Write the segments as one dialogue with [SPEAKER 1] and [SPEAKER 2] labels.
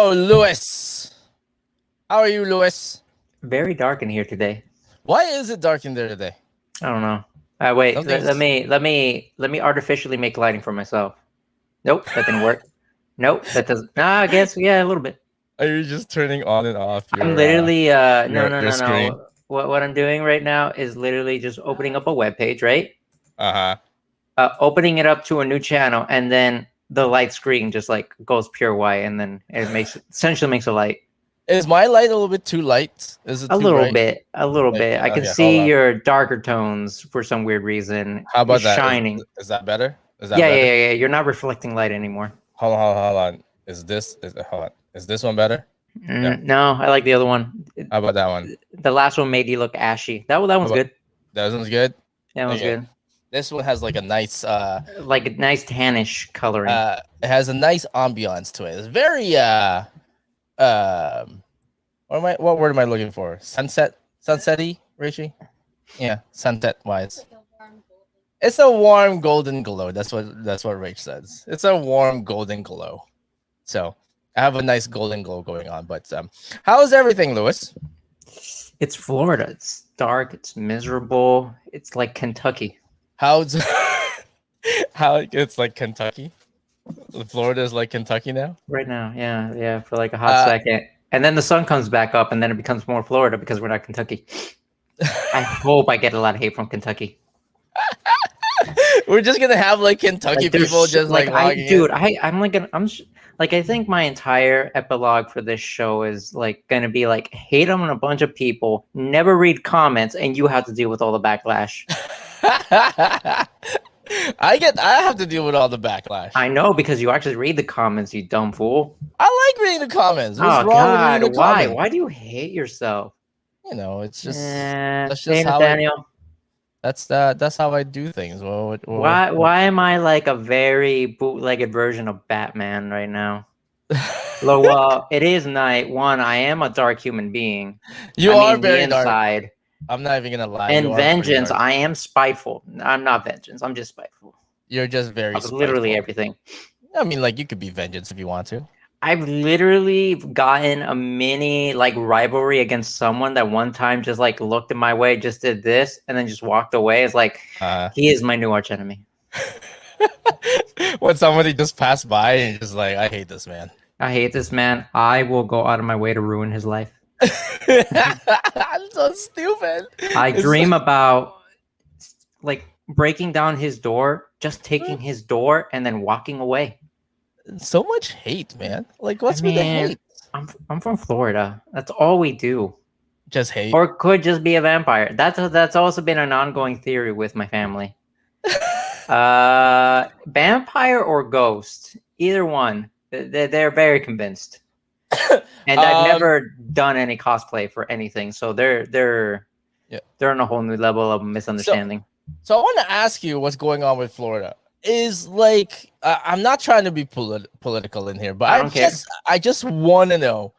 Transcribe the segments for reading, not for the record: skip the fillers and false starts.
[SPEAKER 1] Hello, Lewis. How are you, Lewis?
[SPEAKER 2] Very dark in here today.
[SPEAKER 1] Why is it dark in there today?
[SPEAKER 2] I don't know. Wait.
[SPEAKER 1] Something's-
[SPEAKER 2] Let me artificially make lighting for myself. Nope, that didn't work. Nope, that doesn't. Nah, I guess a little bit.
[SPEAKER 1] Are you just turning on and off your?
[SPEAKER 2] I'm literally
[SPEAKER 1] your screen?
[SPEAKER 2] no. What I'm doing right now is literally just opening up a web page, right? Opening it up to a new channel, and then the light screen just like goes pure white, and then it essentially makes a light.
[SPEAKER 1] Is my light a little bit too light? Is it
[SPEAKER 2] A
[SPEAKER 1] too
[SPEAKER 2] little
[SPEAKER 1] bright?
[SPEAKER 2] bit, a little bit. I can
[SPEAKER 1] Okay,
[SPEAKER 2] see your darker tones for some weird reason.
[SPEAKER 1] How about that?
[SPEAKER 2] Shining?
[SPEAKER 1] Is that better? Is that
[SPEAKER 2] Yeah,
[SPEAKER 1] better?
[SPEAKER 2] yeah. You're not reflecting light anymore.
[SPEAKER 1] Hold on. Is this one better?
[SPEAKER 2] No, I like the other one.
[SPEAKER 1] How about that one?
[SPEAKER 2] The last one made you look ashy. That one's good.
[SPEAKER 1] That one's good.
[SPEAKER 2] That one's good.
[SPEAKER 1] This one has like a nice
[SPEAKER 2] like a nice tannish coloring.
[SPEAKER 1] It has a nice ambiance to it. It's very what word am I looking for? Sunset-y, Richie? Yeah, sunset wise. It's a warm golden glow. That's what Rach says. It's a warm golden glow. So I have a nice golden glow going on. But how's everything, Lewis?
[SPEAKER 2] It's Florida. It's dark. It's miserable. It's like Kentucky.
[SPEAKER 1] How's it's like Kentucky? Florida is like Kentucky now?
[SPEAKER 2] Right now, yeah, for like a hot second. And then the sun comes back up, and then it becomes more Florida because we're not Kentucky. I hope I get a lot of hate from Kentucky.
[SPEAKER 1] We're just gonna have like Kentucky people just like
[SPEAKER 2] I think my entire epilogue for this show is like gonna be like hate on a bunch of people, never read comments, and you have to deal with all the backlash.
[SPEAKER 1] I have to deal with all the backlash.
[SPEAKER 2] I know, because you actually read the comments, you dumb fool.
[SPEAKER 1] I like reading the comments.
[SPEAKER 2] What's wrong with reading the comments? Why do you hate yourself?
[SPEAKER 1] You know, it's just
[SPEAKER 2] that's just how Nathaniel.
[SPEAKER 1] That's how I do things.
[SPEAKER 2] Why am I like a very bootlegged version of Batman right now? Well, it is night. One, I am a dark human being.
[SPEAKER 1] You are very
[SPEAKER 2] inside.
[SPEAKER 1] Dark. I'm not even gonna lie.
[SPEAKER 2] And vengeance, I am spiteful. I'm not vengeance. I'm just spiteful.
[SPEAKER 1] You're just very spiteful.
[SPEAKER 2] Literally everything.
[SPEAKER 1] I mean, like, you could be vengeance if you want to.
[SPEAKER 2] I've literally gotten a mini like rivalry against someone that one time just like looked in my way, just did this, and then just walked away. It's like he is my new arch enemy.
[SPEAKER 1] When somebody just passed by and just like, I hate this man.
[SPEAKER 2] I hate this man. I will go out of my way to ruin his life.
[SPEAKER 1] I'm so stupid.
[SPEAKER 2] I dream about like breaking down his door, just taking his door, and then walking away.
[SPEAKER 1] So much hate, man. Like, what's with the hate?
[SPEAKER 2] I'm from Florida. That's all we do.
[SPEAKER 1] Just hate.
[SPEAKER 2] Or could just be a vampire. That's also been an ongoing theory with my family. Vampire or ghost, either one. They're very convinced. And I've never done any cosplay for anything, so they're on a whole new level of misunderstanding.
[SPEAKER 1] So I want to ask you what's going on with Florida. Is like I'm not trying to be political in here, but I just want to know: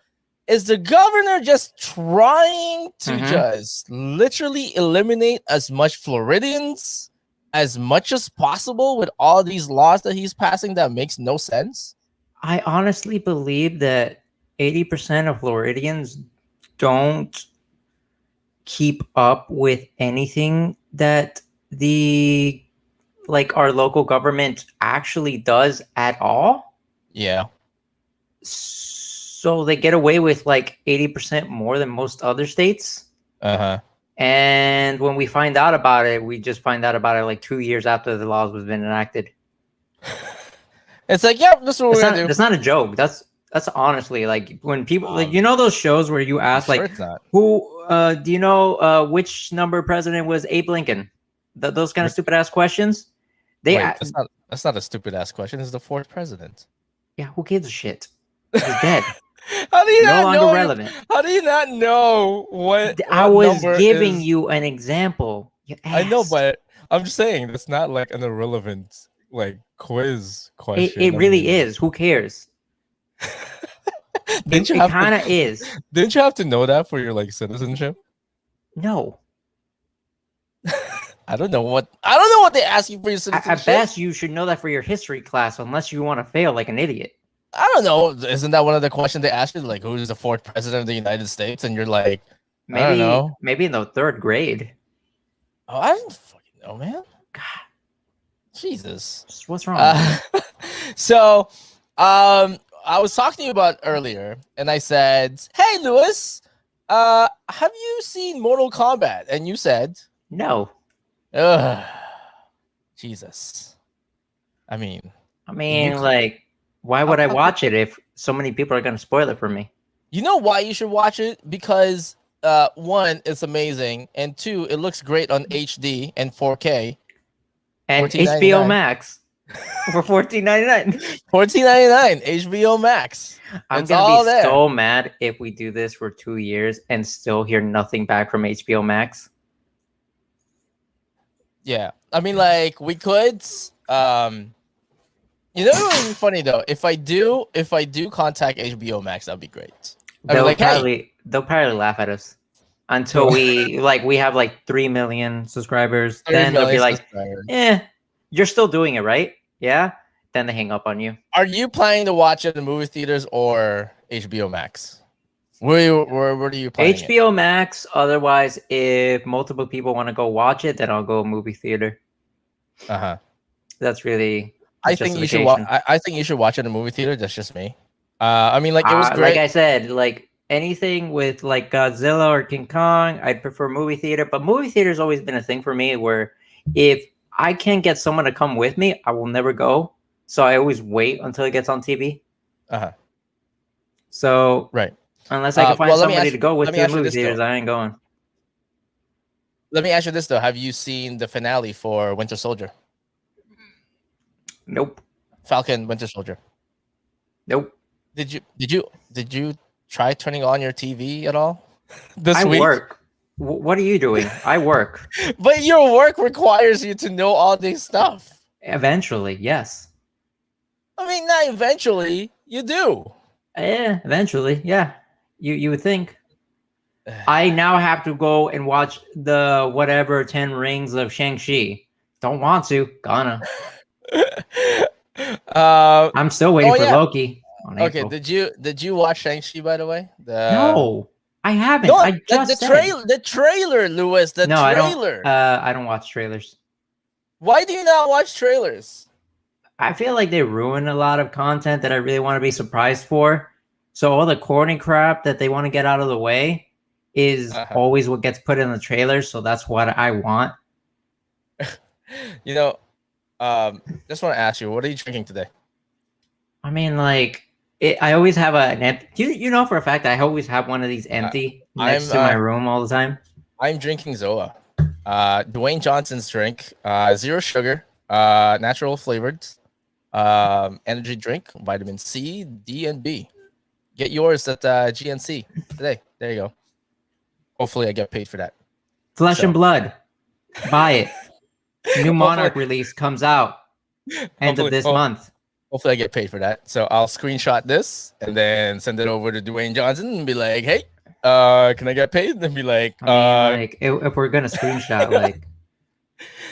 [SPEAKER 1] is the governor just trying to just literally eliminate as much Floridians as much as possible with all these laws that he's passing that makes no sense?
[SPEAKER 2] I honestly believe that 80% of Floridians don't keep up with anything that our local government actually does at all.
[SPEAKER 1] Yeah.
[SPEAKER 2] So they get away with like 80% more than most other states. And when we find out about it, we just find out about it like 2 years after the laws was been enacted.
[SPEAKER 1] It's like, yep, this is what we're gonna do.
[SPEAKER 2] That's not a joke. That's honestly like when people like, you know, those shows where you ask like, who do you know which number president was Abe Lincoln? Those kind of stupid ass questions.
[SPEAKER 1] That's not a stupid ass question. It's the fourth president.
[SPEAKER 2] Yeah, who gives a shit? He's dead.
[SPEAKER 1] How do you
[SPEAKER 2] no
[SPEAKER 1] not
[SPEAKER 2] longer
[SPEAKER 1] know?
[SPEAKER 2] Relevant.
[SPEAKER 1] How do you not know what
[SPEAKER 2] I was giving you an example.
[SPEAKER 1] I know, but I'm just saying that's not like an irrelevant like quiz question.
[SPEAKER 2] It really is. Who cares? It kind of is.
[SPEAKER 1] Didn't you have to know that for your like citizenship?
[SPEAKER 2] No.
[SPEAKER 1] I don't know what they ask you for your citizenship.
[SPEAKER 2] At best, you should know that for your history class, unless you want to fail like an idiot.
[SPEAKER 1] I don't know. Isn't that one of the questions they asked you? Like, who's the fourth president of the United States? And you're like, I don't know.
[SPEAKER 2] Maybe in the third grade.
[SPEAKER 1] Oh, I don't fucking know, man. God, Jesus,
[SPEAKER 2] what's wrong?
[SPEAKER 1] So, I was talking to you about earlier, and I said, "Hey, Lewis, have you seen Mortal Kombat?" And you said,
[SPEAKER 2] "No."
[SPEAKER 1] Jesus. I mean,
[SPEAKER 2] like, why would I watch it if so many people are going to spoil it for me?
[SPEAKER 1] You know why you should watch it? Because one, it's amazing, and two, it looks great on HD and 4K.
[SPEAKER 2] And HBO Max for $14.99.
[SPEAKER 1] $14.99 HBO Max.
[SPEAKER 2] I'm gonna be so mad if we do this for 2 years and still hear nothing back from HBO Max.
[SPEAKER 1] Yeah, I mean, like, we could. You know what would be funny though? If I do contact HBO Max, that'd be great.
[SPEAKER 2] They'll probably laugh at us until we have like 3 million subscribers. Then they'll be like, you're still doing it, right? Yeah. Then they hang up on you.
[SPEAKER 1] Are you planning to watch it in movie theaters or HBO Max? Where do you plan?
[SPEAKER 2] HBO Max. Otherwise, if multiple people want to go watch it, then I'll go movie theater. That's really.
[SPEAKER 1] I think you should watch. I think you should watch it in a movie theater. That's just me. I mean, like, it was great.
[SPEAKER 2] Like I said, like anything with like Godzilla or King Kong, I'd prefer movie theater. But movie theater has always been a thing for me. Where if I can't get someone to come with me, I will never go. So I always wait until it gets on TV. So
[SPEAKER 1] right.
[SPEAKER 2] Unless I can find somebody to go with me to movie theaters, I ain't going.
[SPEAKER 1] Let me ask you this though: have you seen the finale for Winter Soldier?
[SPEAKER 2] Nope.
[SPEAKER 1] Falcon Winter Soldier.
[SPEAKER 2] Nope.
[SPEAKER 1] Did you try turning on your TV at all this week?
[SPEAKER 2] I work. What are you doing? I work.
[SPEAKER 1] But your work requires you to know all this stuff.
[SPEAKER 2] Eventually, yes.
[SPEAKER 1] I mean, not eventually. You do.
[SPEAKER 2] Yeah, eventually, yeah. You would think. I now have to go and watch the whatever 10 Rings of Shang-Chi. Don't want to. Gonna. I'm still waiting for Loki.
[SPEAKER 1] Okay, did you watch Shang-Chi, by the way?
[SPEAKER 2] No, I haven't.
[SPEAKER 1] No, the trailer, Lewis. Trailer.
[SPEAKER 2] I don't watch trailers.
[SPEAKER 1] Why do you not watch trailers?
[SPEAKER 2] I feel like they ruin a lot of content that I really want to be surprised for. So all the corny crap that they want to get out of the way is always what gets put in the trailer. So that's what I want.
[SPEAKER 1] You know, just want to ask you, what are you drinking today?
[SPEAKER 2] I mean, like, I always have an empty. You know for a fact I always have one of these empty next to my room all the time.
[SPEAKER 1] I'm drinking Zoa, Dwayne Johnson's drink, 0 sugar, natural flavored, energy drink, vitamin C, D, and B. Get yours at GNC today. There you go. Hopefully, I get paid for that.
[SPEAKER 2] Flesh and Blood. Buy it. New Monarch release comes out end of this month.
[SPEAKER 1] Hopefully, I get paid for that. So I'll screenshot this and then send it over to Dwayne Johnson and be like, "Hey, can I get paid?" And be like,
[SPEAKER 2] if we're gonna screenshot, like,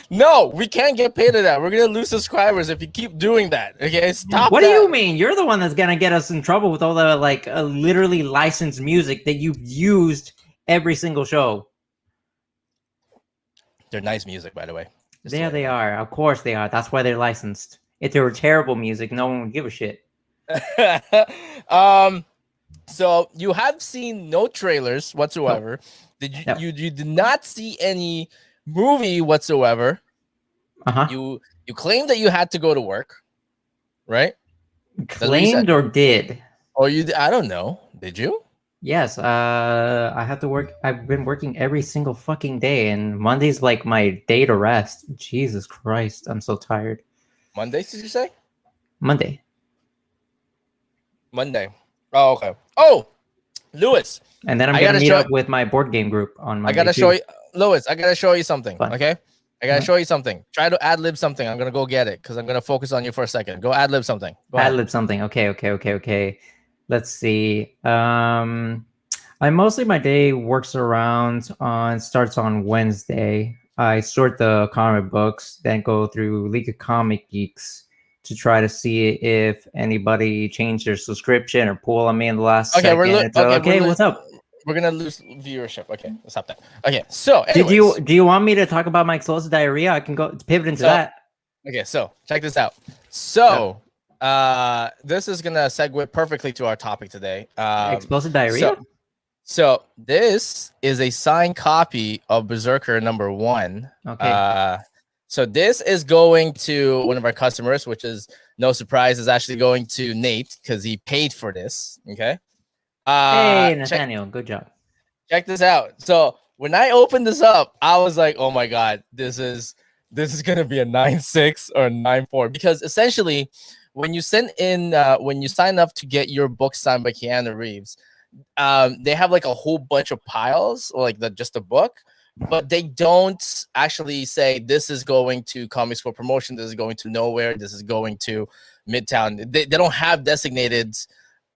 [SPEAKER 1] no, we can't get paid for that. We're gonna lose subscribers if you keep doing that. Okay, stop.
[SPEAKER 2] What do you mean? You're the one that's gonna get us in trouble with all the literally licensed music that you've used every single show.
[SPEAKER 1] They're nice music, by the way.
[SPEAKER 2] There they are. Of course they are. That's why they're licensed. If they were terrible music, no one would give a shit.
[SPEAKER 1] So you have seen no trailers whatsoever. Nope. You did not see any movie whatsoever. You claimed that you had to go to work, right?
[SPEAKER 2] Claimed or did?
[SPEAKER 1] Or I don't know. Did you?
[SPEAKER 2] Yes. I have to work. I've been working every single fucking day, and Monday's like my day to rest. Jesus Christ, I'm so tired.
[SPEAKER 1] Mondays, did you say?
[SPEAKER 2] Monday.
[SPEAKER 1] Oh, okay. Oh, Lewis.
[SPEAKER 2] And then I'm gonna meet up with my board game group on Monday.
[SPEAKER 1] I gotta show you, Lewis. I gotta show you something. Okay. I gotta show you something. Try to ad lib something. I'm gonna go get it because I'm gonna focus on you for a second. Go ad lib something.
[SPEAKER 2] Ad lib something. Okay. Let's see. My day works starts on Wednesday. I sort the comic books, then go through League of Comic Geeks to try to see if anybody changed their subscription or pull on me in the last
[SPEAKER 1] Okay,
[SPEAKER 2] second. Okay, what's up?
[SPEAKER 1] We're gonna lose viewership. Okay, let's stop that. Okay, so
[SPEAKER 2] anyways. Do you want me to talk about my explosive diarrhea? I can go pivot into that.
[SPEAKER 1] Okay, so check this out. So this is gonna segue perfectly to our topic today.
[SPEAKER 2] Explosive diarrhea.
[SPEAKER 1] So this is a signed copy of BRZRKR #1.
[SPEAKER 2] Okay.
[SPEAKER 1] So this is going to one of our customers, which is no surprise, is actually going to Nate because he paid for this. Okay.
[SPEAKER 2] Hey, Nathaniel, good job.
[SPEAKER 1] Check this out. So when I opened this up, I was like, "Oh my god, this is gonna be a 9.6 or a 9.4," because essentially, when you send in, when you sign up to get your book signed by Keanu Reeves, they have like a whole bunch of piles, like just a book, but they don't actually say this is going to Comic School Promotion, this is going to Nowhere, this is going to Midtown. They don't have designated.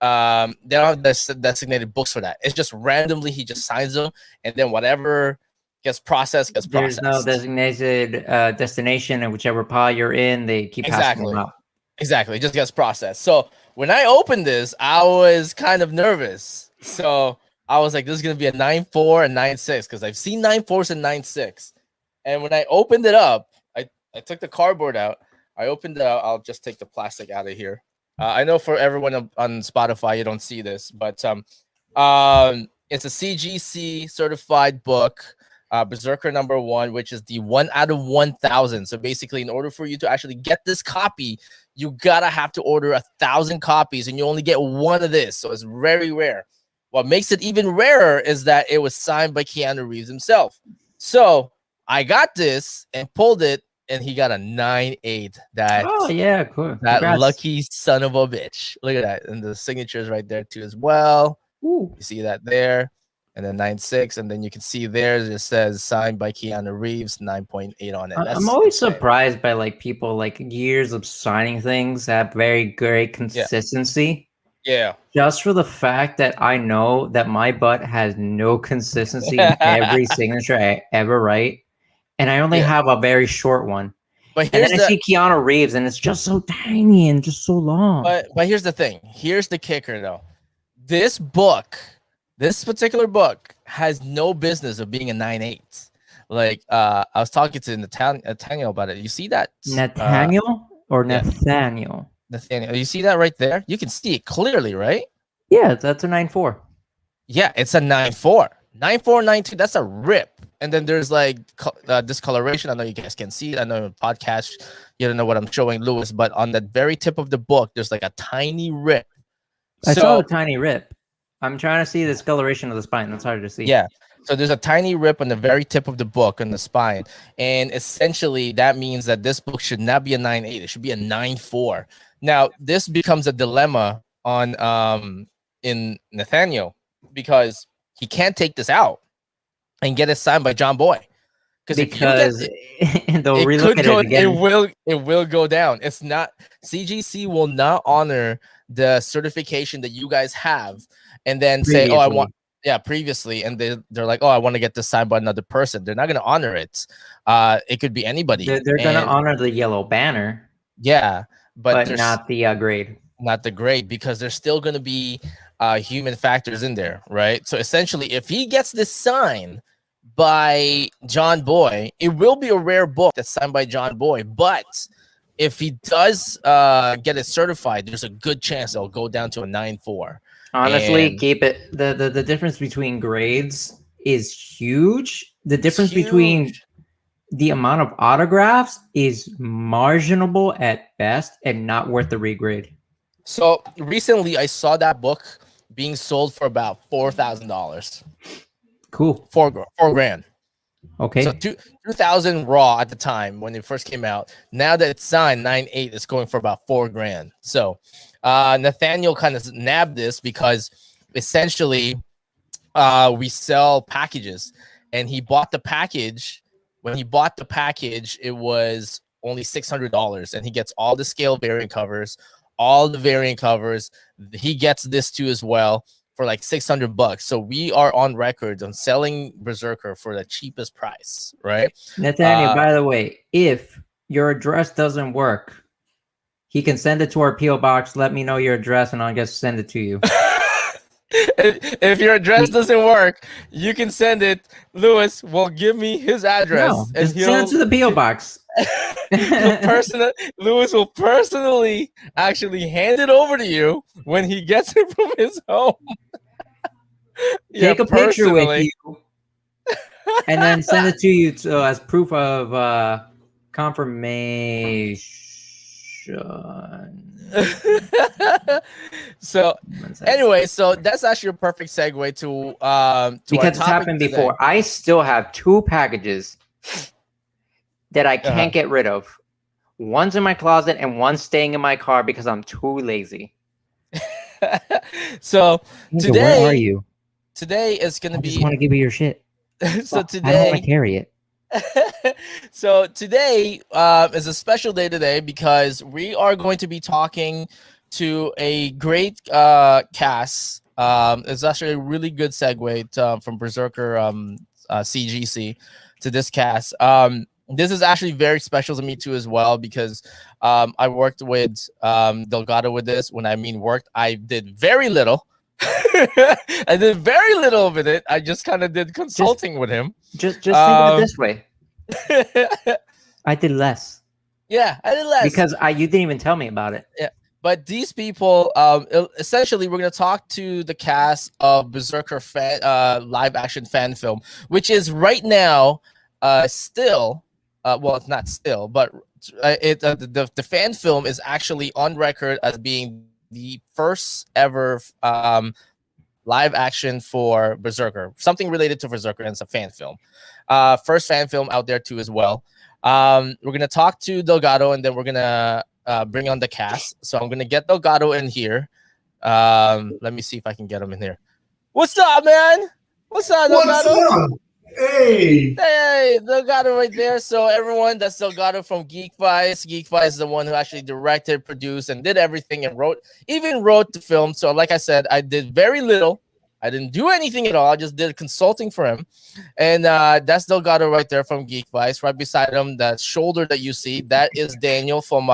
[SPEAKER 1] They don't have designated books for that. It's just randomly he just signs them, and then whatever gets processed gets processed.
[SPEAKER 2] There's no designated destination, and whichever pile you're in, they keep passing them out.
[SPEAKER 1] Exactly, it just gets processed. So when I opened this, I was kind of nervous. So I was like, "This is gonna be a 9.4 and 9.6," because I've seen 9.4s and 9.6. And when I opened it up, I took the cardboard out. I opened it out. I'll just take the plastic out of here. I know for everyone on Spotify, you don't see this, but it's a CGC certified book, BRZRKR #1, which is the 1 out of 1,000. So basically, in order for you to actually get this copy, you gotta have to order 1,000 copies, and you only get one of this. So it's very rare. What makes it even rarer is that it was signed by Keanu Reeves himself. So I got this and pulled it, and he got a 9.8.
[SPEAKER 2] Oh yeah, cool.
[SPEAKER 1] That Congrats. Lucky son of a bitch. Look at that. And the signature's right there too as well. Ooh. You see that there. And then 9.6. And then you can see there it says signed by Keanu Reeves, 9.8 on it.
[SPEAKER 2] I'm always surprised by like people like years of signing things have very great consistency.
[SPEAKER 1] Yeah.
[SPEAKER 2] Just for the fact that I know that my butt has no consistency in every signature I ever write. And I only have a very short one. But and then I see Keanu Reeves, and it's just so tiny and just so long.
[SPEAKER 1] But here's the thing. Here's the kicker, though. This book, this particular book, has no business of being a 9.8. Like, I was talking to Nathaniel about it. You see that?
[SPEAKER 2] Nathaniel or Nathaniel?
[SPEAKER 1] Nathaniel. You see that right there? You can see it clearly, right?
[SPEAKER 2] Yeah, that's a 9.4.
[SPEAKER 1] Yeah, it's a 9.4. 9.4, 9.2. That's a rip. And then there's like discoloration. I know you guys can see it. I know in podcast you don't know what I'm showing Lewis, but on the very tip of the book, there's like a tiny rip.
[SPEAKER 2] I saw a tiny rip. I'm trying to see the discoloration of the spine. That's hard to see.
[SPEAKER 1] Yeah. So there's a tiny rip on the very tip of the book on the spine. And essentially that means that this book should not be a 9.8. It should be a 9.4. Now, this becomes a dilemma on in Nathaniel because he can't take this out and get it signed by John Boy,
[SPEAKER 2] because they'll relook at it again.
[SPEAKER 1] It will go down. It's not, CGC will not honor the certification that you guys have, and then say, "Oh, I want." Yeah, previously, and they're like, "Oh, I want to get this signed by another person." They're not going to honor it. It could be anybody.
[SPEAKER 2] They're going to honor the yellow banner.
[SPEAKER 1] Yeah, but
[SPEAKER 2] not the grade.
[SPEAKER 1] Not the grade, because there's still going to be human factors in there, right? So essentially, if he gets this signed by John Boy, it will be a rare book that's signed by John Boy. But if he does get it certified, there's a good chance it'll go down to a 9.4.
[SPEAKER 2] Honestly, keep it. The difference between grades is huge. The difference between the amount of autographs is marginable at best and not worth the regrade. So
[SPEAKER 1] recently I saw that book being sold for about $4,000.
[SPEAKER 2] Cool.
[SPEAKER 1] $4,000.
[SPEAKER 2] Okay.
[SPEAKER 1] So 2,000 raw at the time when it first came out. Now that it's signed, 9.8 is going for about $4,000. So Nathaniel kind of nabbed this because essentially we sell packages, and he bought the package. When he bought the package, it was only $600, and he gets all the scale variant covers, all the variant covers. He gets this too as well for like $600. So we are on record on selling BRZRKR for the cheapest price, right?
[SPEAKER 2] Nathaniel, by the way, if your address doesn't work, He can send it to our PO box. Let me know your address, and I'll just send it to you.
[SPEAKER 1] If your address doesn't work, you can send it. Lewis will give me his address,
[SPEAKER 2] No,
[SPEAKER 1] and
[SPEAKER 2] just send it to the PO box.
[SPEAKER 1] Lewis will personally actually hand it over to you when he gets it from his home.
[SPEAKER 2] Take a picture with you, and then send it to you as proof of confirmation.
[SPEAKER 1] So anyway, so that's actually a perfect segue to
[SPEAKER 2] because it's happened before. I still have 2 packages that I can't get rid of. One's in my closet and one's staying in my car because I'm too lazy.
[SPEAKER 1] So today,
[SPEAKER 2] where are you?
[SPEAKER 1] Today is going to be.
[SPEAKER 2] I just want to give you your shit.
[SPEAKER 1] So today,
[SPEAKER 2] I don't want to carry it.
[SPEAKER 1] So today is a special day today because we are going to be talking to a great cast. It's actually a really good segue from BRZRKR CGC to this cast. This is actually very special to me too as well because I worked with Delgado with this. When I mean worked, I did very little. I did very little of it. I just kind of did consulting with him.
[SPEAKER 2] Just think of it this way. I did less.
[SPEAKER 1] Yeah, I did less.
[SPEAKER 2] Because you didn't even tell me about it.
[SPEAKER 1] Yeah. But these people, essentially, we're going to talk to the cast of BRZRKR live action fan film, which is right now still, well, it's not still, but the fan film is actually on record as being the first ever live action for BRZRKR, something related to BRZRKR, and it's a fan film. First fan film out there too as well. We're gonna talk to Delgado, and then we're gonna bring on the cast. So I'm gonna get Delgado in here. Let me see if I can get him in here. What's up, man? What's up, Delgado?
[SPEAKER 3] What's up?
[SPEAKER 1] Hey, Delgado right there. So everyone, that's Delgado from Geekvised. Geekvised is the one who actually directed, produced, and did everything, and wrote the film. So like I said, I did very little. I didn't do anything at all. I just did consulting for him. And that's Delgado right there from Geekvised. Right beside him, that shoulder that you see, that is Daniel from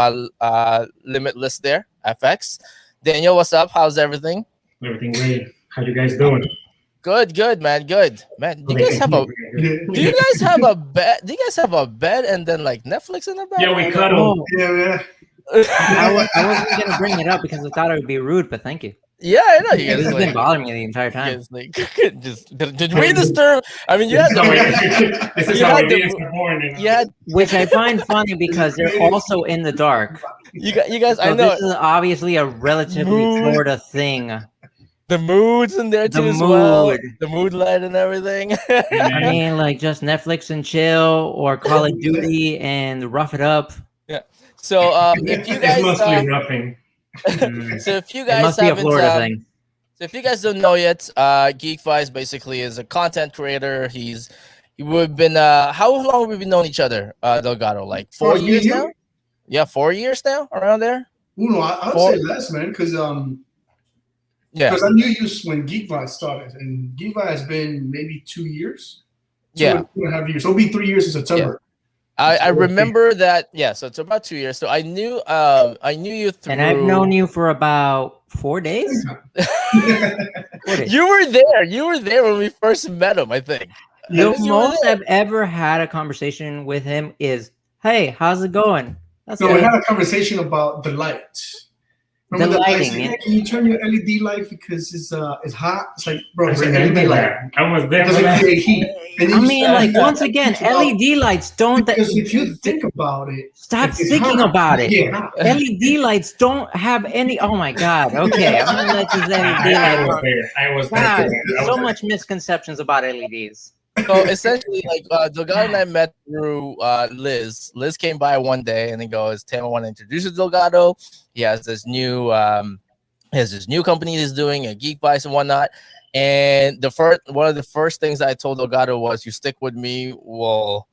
[SPEAKER 1] Limitless there, FX. Daniel, what's up? How's everything?
[SPEAKER 3] Everything great. How you guys doing?
[SPEAKER 1] Good, man. Good, man. Do you guys have a bed? Do you guys have a bed and then like Netflix in the bed?
[SPEAKER 3] Yeah, we cuddle. Yeah.
[SPEAKER 2] I wasn't gonna bring it up because I thought it would be rude, but thank you.
[SPEAKER 1] Yeah, I know you guys.
[SPEAKER 2] This has been bothering me the entire time.
[SPEAKER 1] Like, did we disturb? I mean, you had
[SPEAKER 2] which I find funny because they're also in the dark.
[SPEAKER 1] You guys. So I know
[SPEAKER 2] this is obviously a relatively Florida thing.
[SPEAKER 1] The mood's in there too as well. The mood light and everything.
[SPEAKER 2] I mean, like just Netflix and chill, or Call of Duty and rough it up.
[SPEAKER 1] Yeah. So if you guys,
[SPEAKER 3] it's mostly roughing.
[SPEAKER 1] So if you guys
[SPEAKER 2] must be a Florida thing.
[SPEAKER 1] So if you guys don't know yet, Geekvised basically is a content creator. We've been how long have we been known each other, Delgado? Like 4 years now? Yeah, 4 years now, around there.
[SPEAKER 3] No, I would say less, man, because because I knew you when Geekvised started, and Geekvised has been maybe 2 years. 2.5 years. So it'll be 3 years in September.
[SPEAKER 1] I remember that. Yeah, so it's about 2 years. So I knew you through.
[SPEAKER 2] And I've known you for about 4 days.
[SPEAKER 1] 4 days. You were there. You were there when we first met him, I think.
[SPEAKER 2] The most I've ever had a conversation with him is, "Hey, how's it going?"
[SPEAKER 3] So we had a conversation about the lights. Remember the lighting? Can you turn your LED light because it's hot? It's like, bro, it's an LED light.
[SPEAKER 4] I was there.
[SPEAKER 3] Doesn't create heat.
[SPEAKER 2] I mean, like once again, LED lights don't.
[SPEAKER 3] Because if you think about it,
[SPEAKER 2] stop thinking about it. Yeah. LED lights don't have any. Oh my God. Okay, I'm gonna let these LED lights.
[SPEAKER 4] I was
[SPEAKER 2] there. So much misconceptions about LEDs.
[SPEAKER 1] So essentially, like Delgado and I met through Liz. Liz came by one day and he goes, "Tim, I want to introduce you to Delgado. He has this new company he's doing, a Geekvised and whatnot." And one of the first things I told Delgado was, "You stick with me, we'll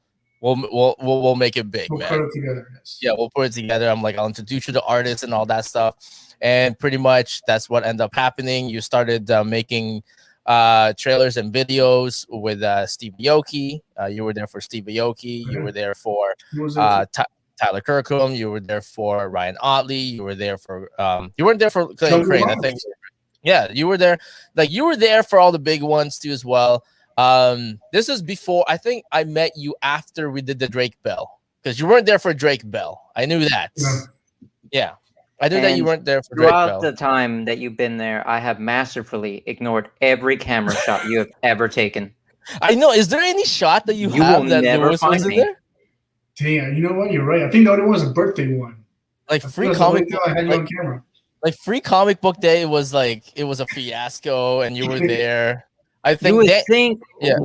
[SPEAKER 1] make it big, man.
[SPEAKER 3] Put it together, yes.
[SPEAKER 1] Yeah, we'll put it together." I'm like, "I'll introduce you to artists and all that stuff," and pretty much that's what ended up happening. You started making trailers and videos with Steve Aoki. You were there for Steve Aoki. You were there for Tyler Kirkham. You were there for Ryan Otley. You were there for you weren't there for Clay Crane, I think. Yeah, you were there. Like you were there for all the big ones too as well. This is before, I think I met you after we did the Drake Bell, because you weren't there for Drake Bell. I knew that. Yeah. I knew that you weren't there for Drake Bell.
[SPEAKER 2] Throughout the time that you've been there, I have masterfully ignored every camera shot you have ever taken.
[SPEAKER 1] I know. Is there any shot that you have that Lewis was in there?
[SPEAKER 3] Damn, you know what? You're right. I think the only one was a birthday one.
[SPEAKER 1] Like free comic book. I had you on camera. Like free comic book day was like, it was a fiasco, and you were there. I think.
[SPEAKER 2] You would think.
[SPEAKER 1] Yeah.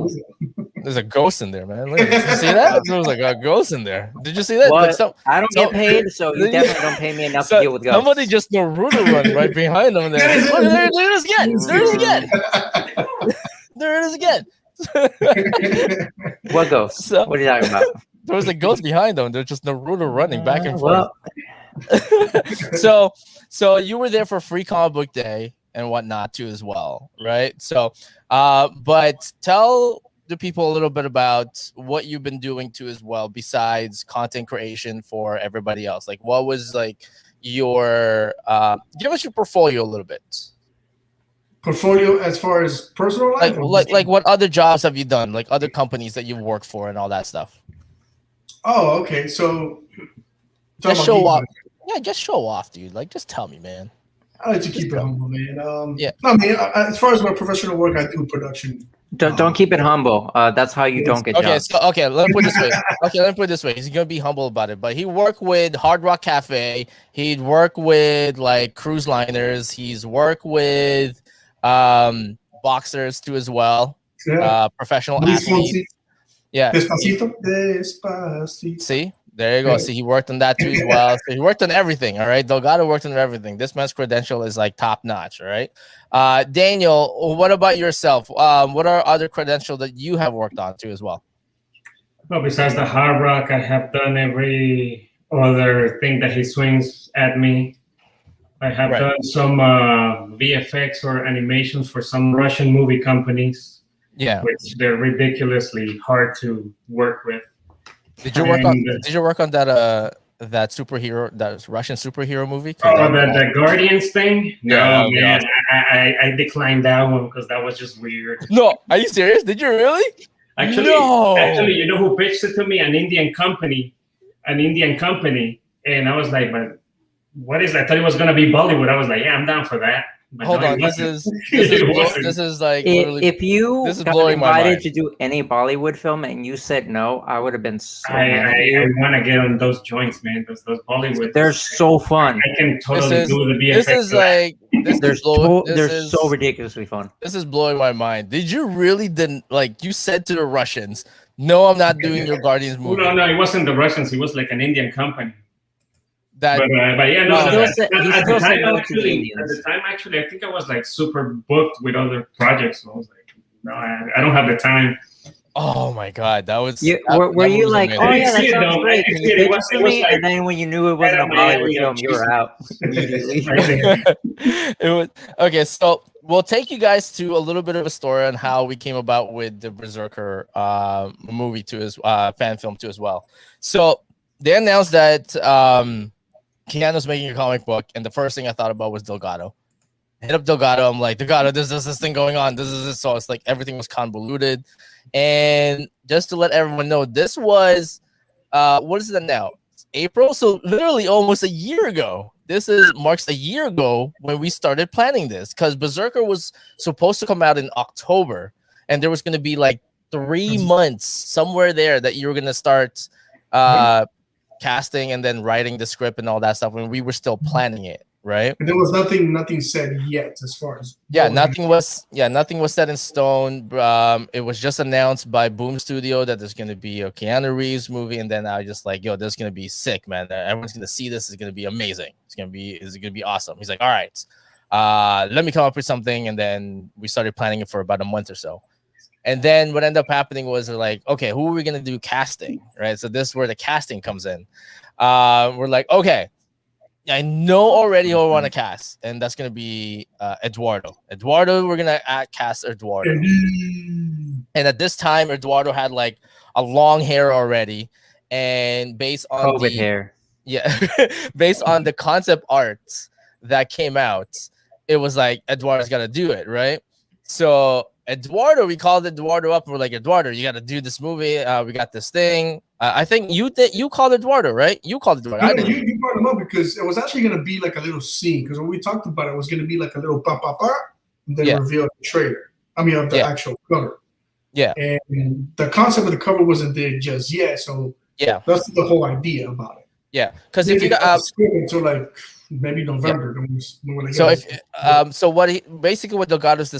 [SPEAKER 1] There's a ghost in there, man. Look, did you see that? There was like a ghost in there. Did you see that?
[SPEAKER 2] Well,
[SPEAKER 1] like
[SPEAKER 2] I don't get paid, so you definitely don't pay me enough to deal with ghosts.
[SPEAKER 1] Somebody just Naruto run right behind them there. Look, there it is again. There it is again. There it is again.
[SPEAKER 2] What ghost? So, what are you talking about?
[SPEAKER 1] There was a ghost behind them. They're just Naruto running back and forth. So you were there for Free Comic Book Day and whatnot too as well, right? So, but tell the people a little bit about what you've been doing too as well, besides content creation for everybody else. Like, what was like your give us your portfolio a little bit.
[SPEAKER 3] Portfolio as far as personal life,
[SPEAKER 1] like what other jobs have you done, like other companies that you've worked for and all that stuff.
[SPEAKER 3] Oh, okay. So
[SPEAKER 1] just show off. Yeah, just show off, dude. Like, just tell me, man.
[SPEAKER 3] I like to keep it humble, man.
[SPEAKER 1] Yeah.
[SPEAKER 3] I mean, as far as my professional work, I do production.
[SPEAKER 2] Don't keep it humble. That's how you don't get jobs.
[SPEAKER 1] Okay, let me put it this way. Let me put it this way. He's gonna be humble about it, but he worked with Hard Rock Cafe. He'd work with like cruise liners. He's worked with boxers too as well.
[SPEAKER 3] Yeah.
[SPEAKER 1] Professional athletes. Yeah.
[SPEAKER 3] Despacito. Despacito.
[SPEAKER 1] See? There you go. See, he worked on that too as well. So he worked on everything. All right. Delgado worked on everything. This man's credential is like top notch. All right. Daniel, what about yourself? What are other credentials that you have worked on too as well?
[SPEAKER 4] Well, besides the Hard Rock, I have done every other thing that he swings at me. I have done some VFX or animations for some Russian movie companies.
[SPEAKER 1] Yeah.
[SPEAKER 4] Which they're ridiculously hard to work with.
[SPEAKER 1] Did you work on that that Russian superhero movie?
[SPEAKER 4] Oh, the Guardians thing? No, man. I declined that one because that was just weird.
[SPEAKER 1] No, are you serious? Did you really?
[SPEAKER 4] Actually, you know who pitched it to me? An Indian company. And I was like, but what is that? I thought it was gonna be Bollywood. I was like, yeah, I'm down for that. But
[SPEAKER 1] hold on, this is like
[SPEAKER 2] if you got invited to do any Bollywood film and you said no, I would have been so
[SPEAKER 4] I want to get on those joints, man. Those Bollywood.
[SPEAKER 2] They're so fun.
[SPEAKER 4] I can totally do the VFX.
[SPEAKER 2] They're so ridiculously fun.
[SPEAKER 1] This is blowing my mind. Did you really you said to the Russians, no, I'm not doing your Guardians movie?
[SPEAKER 4] No, it wasn't the Russians. It was like an Indian company.
[SPEAKER 1] But
[SPEAKER 4] yeah, no. At the time, actually, I think I was like super booked with other projects. So I was like, no, I don't have the time.
[SPEAKER 1] Oh my god, that was.
[SPEAKER 2] Were you like, oh yeah, that sounds great? Can you pitch it to me? And then when you knew it wasn't a Bollywood film, you were out immediately.
[SPEAKER 1] It was okay. So we'll take you guys to a little bit of a story on how we came about with the BRZRKR movie too, as fan film too as well. So they announced that Keanu's making a comic book, and the first thing I thought about was Delgado. I hit up Delgado. I'm like, Delgado, there's this thing going on. This is this. So it's like everything was convoluted. And just to let everyone know, this was what is it now? It's April, so literally almost a year ago. Marks a year ago when we started planning this, because BRZRKR was supposed to come out in October, and there was going to be like 3 months somewhere there that you were going to start casting and then writing the script and all that stuff when we were still planning it, right?
[SPEAKER 3] And there was nothing said yet as far as
[SPEAKER 1] nothing was set in stone. It was just announced by Boom Studio that there's gonna be a Keanu Reeves movie, and then I was just like, yo, this is gonna be sick, man. Everyone's gonna see this. It's gonna be amazing. It's gonna be awesome. He's like, all right, let me come up with something, and then we started planning it for about a month or so. And then what ended up happening was they're like, okay, who are we going to do casting, right? So this is where the casting comes in. We're like, okay, I know already who I want to cast, and that's going to be Eduardo. We're going to cast Eduardo. And at this time, Eduardo had like a long hair already, and based on
[SPEAKER 2] COVID hair.
[SPEAKER 1] based on the concept art that came out, it was like Eduardo's gotta do it, right? So Eduardo, we called Eduardo up. And we're like, Eduardo, you gotta do this movie. We got this thing. I think you called Eduardo, right? You called Eduardo.
[SPEAKER 3] No, you brought him up because it was actually gonna be like a little scene. Because when we talked about it, it was gonna be like a little pa pa pa, and then reveal the trailer. I mean, of the actual cover.
[SPEAKER 1] Yeah.
[SPEAKER 3] And the concept of the cover wasn't there just yet. So that's the whole idea about it.
[SPEAKER 1] Yeah, because if you got
[SPEAKER 3] until like maybe November.
[SPEAKER 1] So what Delgado's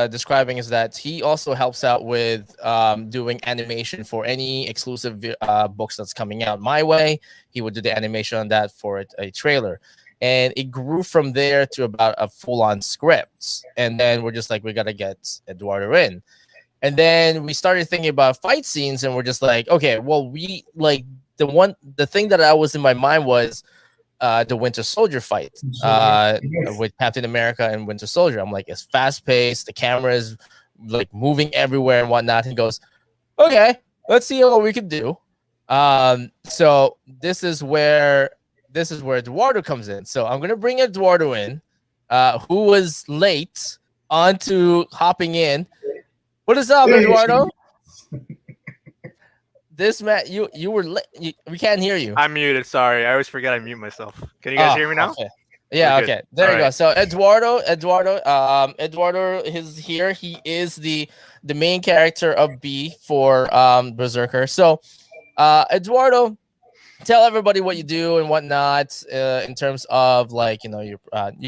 [SPEAKER 1] describing is that he also helps out with doing animation for any exclusive books that's coming out my way. He would do the animation on that for a trailer, and it grew from there to about a full-on script. And then we're just like, we gotta get Eduardo in, and then we started thinking about fight scenes, and we're just like, okay, well, we like the thing that I was in my mind was the Winter Soldier fight with Captain America and Winter Soldier. I'm like, it's fast paced, the camera is like moving everywhere and whatnot. He goes, okay, let's see what we can do. So this is where Eduardo comes in. So I'm gonna bring Eduardo in, who was late onto hopping in. What is up, Eduardo? This man, you were we can't hear you.
[SPEAKER 5] I'm muted. Sorry, I always forget I mute myself. Can you guys hear me now?
[SPEAKER 1] Okay. Yeah. Okay. There you go. So Eduardo is here. He is the main character of B for BRZRKR. So, Eduardo, tell everybody what you do and whatnot in terms of like you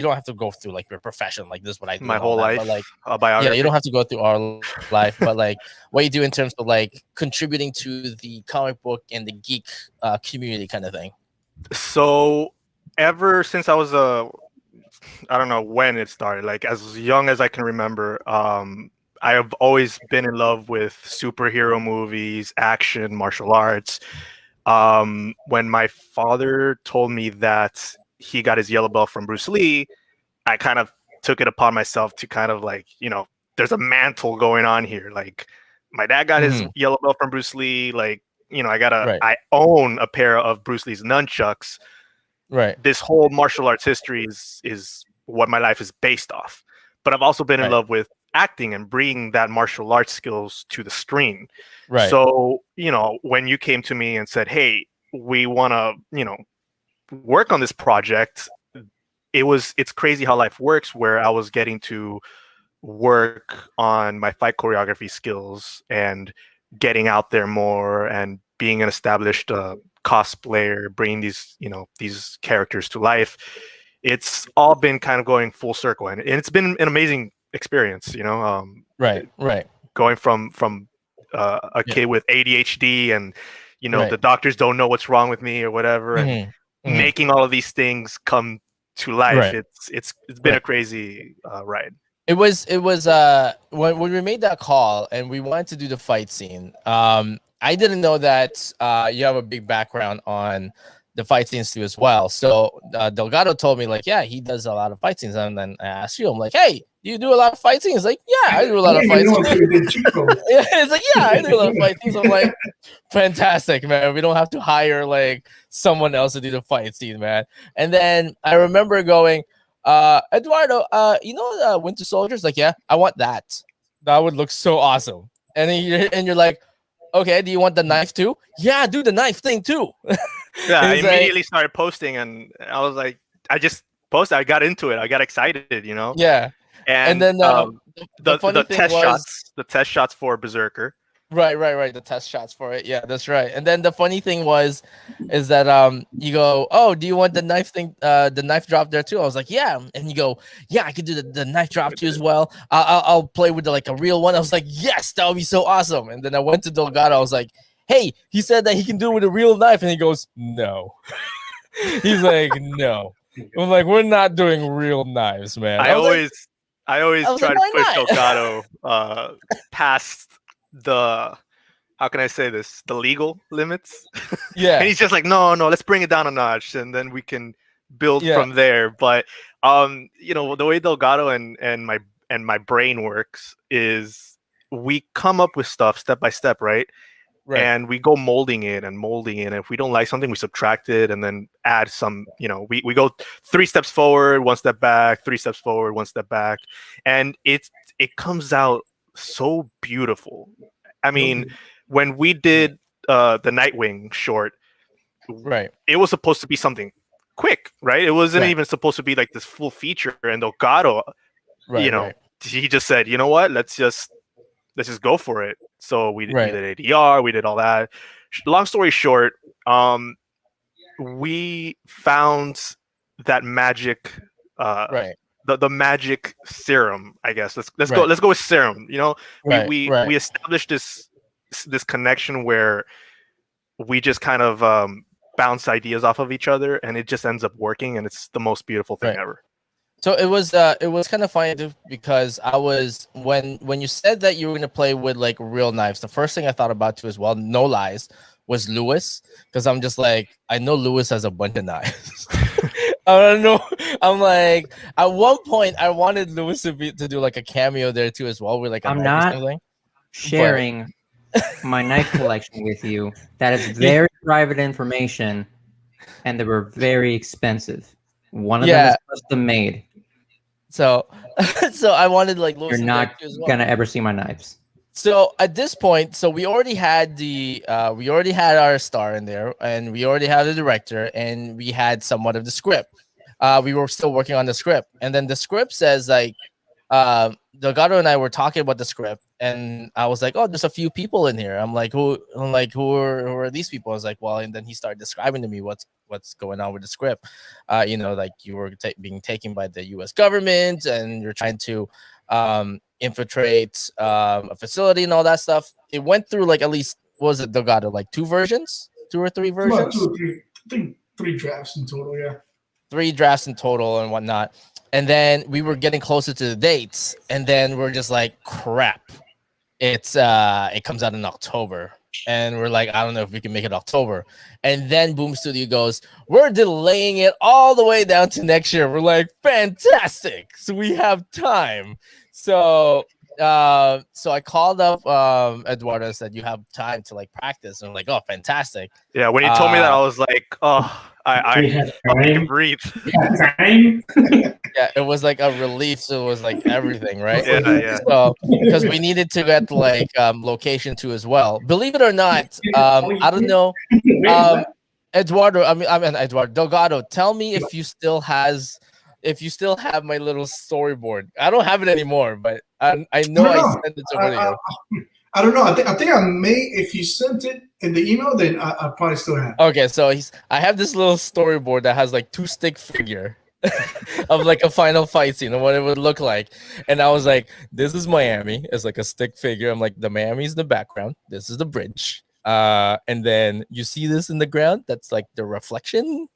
[SPEAKER 1] don't have to go through like your profession, like this is what I do
[SPEAKER 5] my whole life,
[SPEAKER 1] but like
[SPEAKER 5] a biography.
[SPEAKER 1] Yeah, you don't have to go through our life, but like what you do in terms of like contributing to the comic book and the geek community kind of thing.
[SPEAKER 5] So ever since I was I don't know when it started, like as young as I can remember, I have always been in love with superhero movies, action, martial arts. When my father told me that he got his yellow belt from Bruce Lee, I kind of took it upon myself to kind of like, there's a mantle going on here. Like my dad got his yellow belt from Bruce Lee. Like, I own a pair of Bruce Lee's nunchucks.
[SPEAKER 1] Right.
[SPEAKER 5] This whole martial arts history is what my life is based off. But I've also been in love with acting and bringing that martial arts skills to the screen.
[SPEAKER 1] Right.
[SPEAKER 5] So, when you came to me and said, hey, we want to, work on this project, it's crazy how life works, where I was getting to work on my fight choreography skills and getting out there more and being an established cosplayer, bringing these characters to life. It's all been kind of going full circle, and it's been an amazing experience,
[SPEAKER 1] right.
[SPEAKER 5] Going from a kid with ADHD and the doctors don't know what's wrong with me or whatever, and making all of these things come to life. It's been a crazy ride.
[SPEAKER 1] It was when we made that call and we wanted to do the fight scene. I didn't know that you have a big background on the fight scenes too as well. So Delgado told me like, yeah, he does a lot of fight scenes, and then I asked you, I'm like, hey, do you do a lot of fight scenes? He's like, yeah, I do a lot of fight scenes. It's like, yeah, I do a lot of fight scenes. I'm like, fantastic, man. We don't have to hire like someone else to do the fight scene, man. And then I remember going, Eduardo, Winter Soldier's like, yeah, I want that. That would look so awesome. And you're like, okay, do you want the knife too? Yeah, do the knife thing too.
[SPEAKER 5] Yeah, I immediately started posting, and I was like, I just posted. I got into it. I got excited,
[SPEAKER 1] Yeah. And then
[SPEAKER 5] the test shots for BRZRKR.
[SPEAKER 1] Right. The test shots for it. Yeah, that's right. And then the funny thing is that you go, oh, do you want the knife thing, the knife drop there too? I was like, yeah. And you go, yeah, I could do the knife drop too as well. I'll play with a real one. I was like, yes, that would be so awesome. And then I went to Delgado. I was like, hey, he said that he can do it with a real knife, and he goes, no. He's like, no. I'm like, we're not doing real knives, man.
[SPEAKER 5] I always try to push Delgado past the, how can I say this, the legal limits.
[SPEAKER 1] Yeah.
[SPEAKER 5] And he's just like, no, let's bring it down a notch, and then we can build from there. But the way Delgado and my brain works is we come up with stuff step by step, right? And we go molding it. And if we don't like something, we subtract it and then add some, we go 3 steps forward, 1 step back, 3 steps forward, 1 step back. And it comes out so beautiful. I mean, when we did the Nightwing short, it was supposed to be something quick, right? It wasn't even supposed to be like this full feature. And Delgado, he just said, you know what, let's just go for it. So we did ADR, we did all that. Long story short, we found that magic, the magic serum, I guess. Let's go with serum. We established this connection where we just kind of bounce ideas off of each other, and it just ends up working, and it's the most beautiful thing ever.
[SPEAKER 1] So it was kind of funny too, because I was when you said that you were gonna play with like real knives, the first thing I thought about too as well, no lies, was Lewis, because I'm just like, I know Lewis has a bunch of knives. I don't know. I'm like, at one point I wanted Lewis to do like a cameo there too as well, with like
[SPEAKER 2] I'm not sharing my knife collection with you. That is very private information, and they were very expensive. One of them is custom made.
[SPEAKER 1] So I wanted like Lewis.
[SPEAKER 2] You're not gonna ever see my knives.
[SPEAKER 1] So at this point, we already had our star in there, and we already had the director, and we had somewhat of the script. We were still working on the script, and then the script says like, Delgado and I were talking about the script, and I was like, "Oh, there's a few people in here." I'm like, "Who are these people?" I was like, "Well," and then he started describing to me what's going on with the script. Like you were being taken by the U.S. government, and you're trying to infiltrate a facility and all that stuff. It went through like, at least, what was it, Delgado, like 2 or 3 versions?
[SPEAKER 3] About 2 or 3. I think 3 drafts in total. Yeah.
[SPEAKER 1] 3 drafts in total and whatnot. And then we were getting closer to the dates, and then we're just like, crap, it comes out in October, and we're like, I don't know if we can make it October. And then Boom Studio goes, we're delaying it all the way down to next year. We're like, fantastic, so we have time. So I called up Eduardo and said, you have time to like practice, and I'm like, oh, fantastic.
[SPEAKER 5] Yeah, when he told me that, I was like, oh, I can breathe.
[SPEAKER 1] Yeah, it was like a relief. So it was like everything, right?
[SPEAKER 5] Yeah.
[SPEAKER 1] So because we needed to get like location too as well. Believe it or not, I don't know. Eduardo, I mean Eduardo Delgado, tell me if you still have my little storyboard. I don't have it anymore, but I know I sent it over to you.
[SPEAKER 3] I don't know. I think I may. If you sent it in the email, then I probably still have it.
[SPEAKER 1] Okay, so I have this little storyboard that has like 2 stick figure of like a final fight scene and what it would look like. And I was like, this is Miami. It's like a stick figure. I'm like, the Miami's in the background. This is the bridge. And then you see this in the ground. That's like the reflection.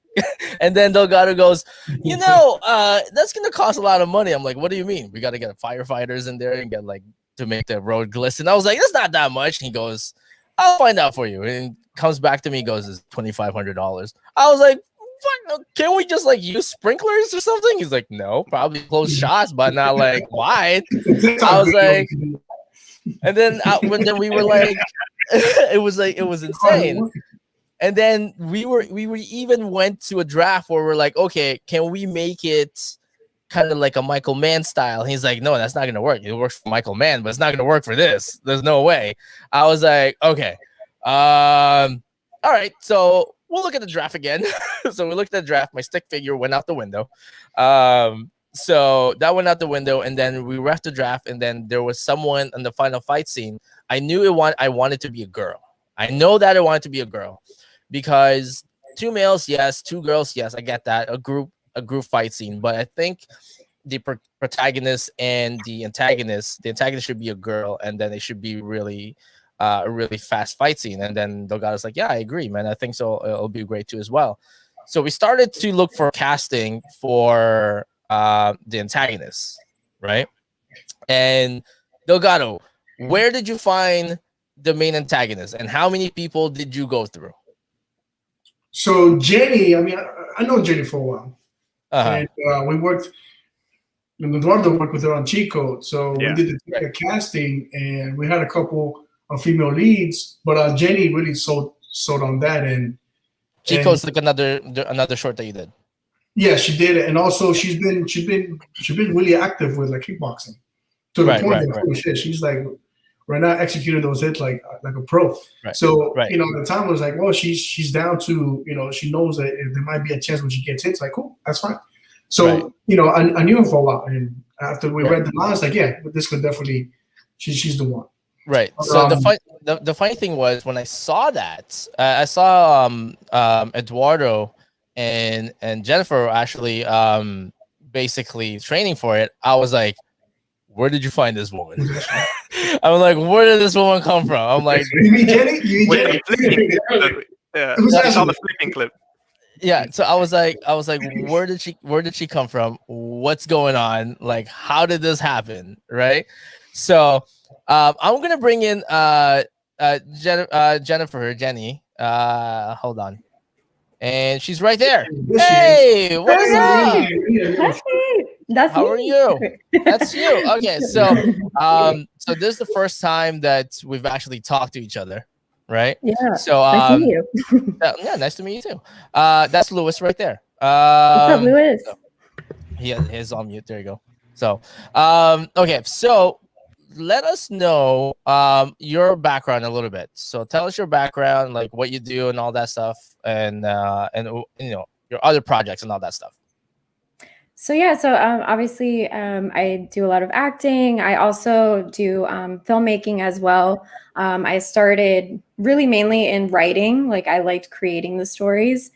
[SPEAKER 1] And then Delgado goes, that's gonna cost a lot of money. I'm like, what do you mean? We got to get firefighters in there and get like to make the road glisten. I was like, it's not that much. And he goes, I'll find out for you. And comes back to me, goes, it's $2,500. I was like, fuck, can't we just like use sprinklers or something? He's like, no, probably close shots, but not like wide. I was like, and then when we were like, it was insane. And then we even went to a draft where we're like, okay, can we make it kind of like a Michael Mann style? And he's like, no, that's not going to work. It works for Michael Mann, but it's not going to work for this. There's no way. I was like, okay. All right. So we'll look at the draft again. So we looked at the draft. My stick figure went out the window. So that went out the window. And then we left the draft. And then there was someone in the final fight scene. I knew I wanted to be a girl. I know that I wanted to be a girl because 2 males, yes. 2 girls, yes. I get that. A group fight scene, but I think the protagonist and the antagonist should be a girl, and then it should be really a really fast fight scene. And then Delgado's like, yeah, I agree, man. I think so. It'll be great too as well. So we started to look for casting for the antagonist, right? And Delgado, where did you find the main antagonist, and how many people did you go through?
[SPEAKER 3] So Jenny, I mean, I know Jenny for a while. And we worked, and Eduardo worked with her on Cheat Code. So we did the casting, and we had a couple female leads, but Jenny really sold on that, and
[SPEAKER 1] Chico's like another short that you did.
[SPEAKER 3] Yeah, she did, and also she's been really active with like kickboxing to the point that holy shit, she's like right now executing those hits like a pro. So you know, the time was like, well, she's down to, you know, she knows that there might be a chance when she gets hits, like cool, that's fine. So you know, I knew her for a while, and after we read the lines, like yeah, this could definitely, she's the one.
[SPEAKER 1] Right. So the funny thing was when I saw that, I saw Eduardo and Jennifer were actually basically training for it. I was like, where did you find this woman? I'm like, where did this woman come from? I'm like,
[SPEAKER 3] you mean Jenny?
[SPEAKER 5] Yeah, I saw the flipping clip.
[SPEAKER 1] Yeah, so I was like, where did she come from? What's going on? Like, how did this happen? Right. So I'm gonna bring in Jenny. Hold on. And she's right there. Hey, what's up?
[SPEAKER 6] That's
[SPEAKER 1] How
[SPEAKER 6] me.
[SPEAKER 1] are you? That's you. Okay, so so this is the first time that we've actually talked to each other, right?
[SPEAKER 6] Yeah.
[SPEAKER 1] So
[SPEAKER 6] nice to meet you.
[SPEAKER 1] yeah, nice to meet you too. That's Lewis right there.
[SPEAKER 6] What's up, Lewis?
[SPEAKER 1] So, he's on mute. There you go. So okay, so let us know your background a little bit. So tell us your background, like what you do and all that stuff, and you know, your other projects and all that stuff.
[SPEAKER 6] So yeah, so obviously I do a lot of acting. I also do filmmaking as well. I started really mainly in writing. Like I liked creating the stories.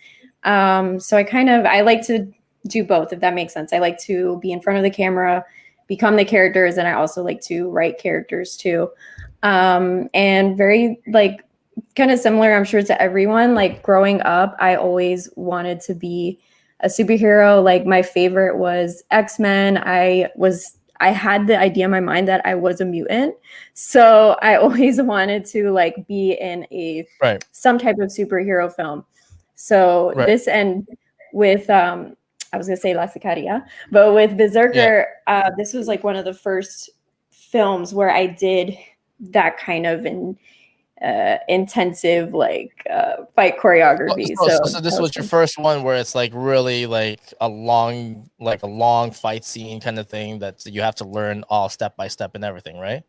[SPEAKER 6] So I like to do both, if that makes sense. I like to be in front of the camera, become the characters, and I also like to write characters too. And very like kind of similar, I'm sure, to everyone. Like growing up, I always wanted to be a superhero. Like my favorite was X-Men. I had the idea in my mind that I was a mutant. So I always wanted to like be in some type of superhero film. So this, and with I was gonna say La Sicaria, but with BRZRKR, this was like one of the first films where I did that kind of intensive like fight choreography.
[SPEAKER 1] So this was your first one where it's like really like a long fight scene kind of thing that you have to learn all step by step and everything, right?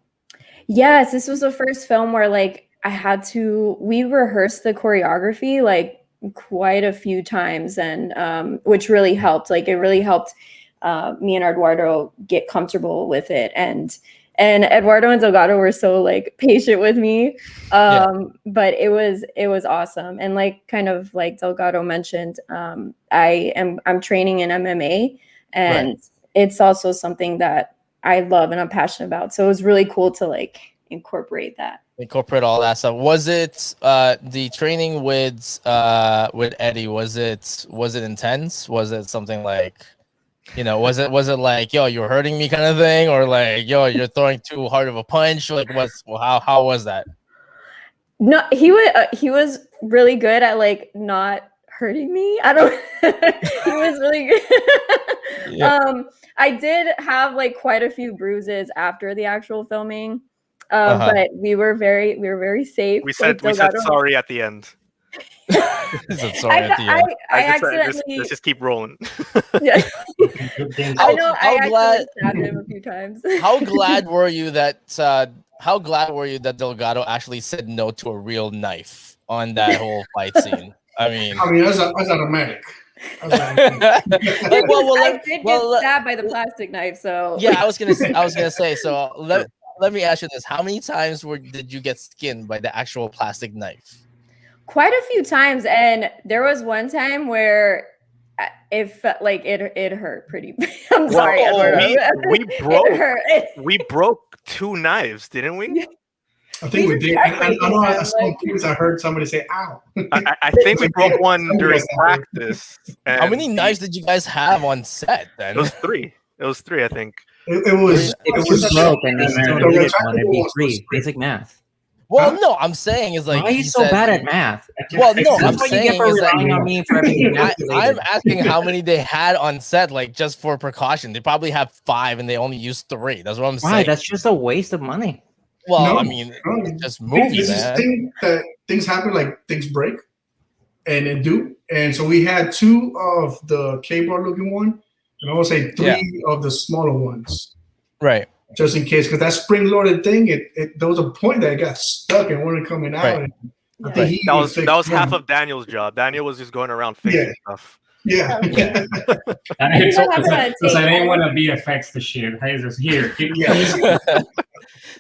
[SPEAKER 6] Yes, this was the first film where like we rehearsed the choreography like quite a few times, and which really helped. Like it really helped me and Eduardo get comfortable with it, and Eduardo and Delgado were so like patient with me. But it was awesome. And like kind of like Delgado mentioned, I'm training in MMA, and it's also something that I love and I'm passionate about. So it was really cool to like incorporate all that
[SPEAKER 1] stuff. Was it the training with Eddie? Was it intense? Was it something like, you know, was it like, yo, you're hurting me kind of thing, or like, yo, you're throwing too hard of a punch? Like, how was that?
[SPEAKER 6] No, he was really good at like not hurting me. I don't. He was really good. I did have like quite a few bruises after the actual filming, but we were very safe.
[SPEAKER 5] We said sorry at the end. Let's just keep rolling.
[SPEAKER 6] Yeah. I know. I actually stabbed him a few times.
[SPEAKER 1] How glad were you that Delgado actually said no to a real knife on that whole fight scene? I mean,
[SPEAKER 3] that's automatic.
[SPEAKER 6] I did get stabbed by the plastic knife, so
[SPEAKER 1] yeah, I was gonna say. So let me ask you this: how many times did you get skinned by the actual plastic knife?
[SPEAKER 6] Quite a few times, and there was one time where it felt like it hurt pretty bad. I'm sorry.
[SPEAKER 5] We broke 2 knives, didn't we?
[SPEAKER 3] I think we did. I know I heard somebody say "ow."
[SPEAKER 5] I think we broke one during practice.
[SPEAKER 1] How many knives did you guys have on set then?
[SPEAKER 5] It was 3. I think.
[SPEAKER 2] It was broke, and then it'd be 3. Basic math.
[SPEAKER 1] Well, no, I'm saying is like,
[SPEAKER 2] why are you so bad at math?
[SPEAKER 1] Well, no, I'm saying is like,
[SPEAKER 2] on me for everything.
[SPEAKER 1] I'm asking how many they had on set, like just for precaution. They probably have 5 and they only used 3. That's what I'm saying.
[SPEAKER 2] That's just a waste of money.
[SPEAKER 1] Well, I mean, it's just movie, man.
[SPEAKER 3] Thing that things happen, like things break, and it do. And so we had 2 of the K-bar looking one, and I would say 3 of the smaller ones.
[SPEAKER 1] Right.
[SPEAKER 3] Just in case, because that spring-loaded thing, there was a point that it got stuck and wasn't coming out.
[SPEAKER 1] Right.
[SPEAKER 3] And I think
[SPEAKER 5] that was half of Daniel's job. Daniel was just going around fixing stuff.
[SPEAKER 3] Yeah.
[SPEAKER 4] Because I didn't want to VFX the shit. Hey, just here.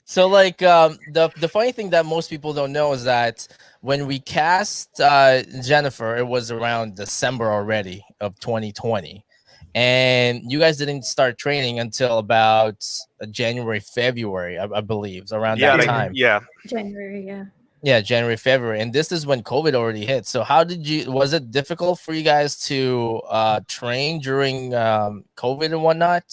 [SPEAKER 1] So like the funny thing that most people don't know is that when we cast Jennifer, it was around December already of 2020. And you guys didn't start training until about January, February, I believe, around that time.
[SPEAKER 6] January,
[SPEAKER 1] January, February. And this is when COVID already hit. So how was it difficult for you guys to train during COVID and whatnot?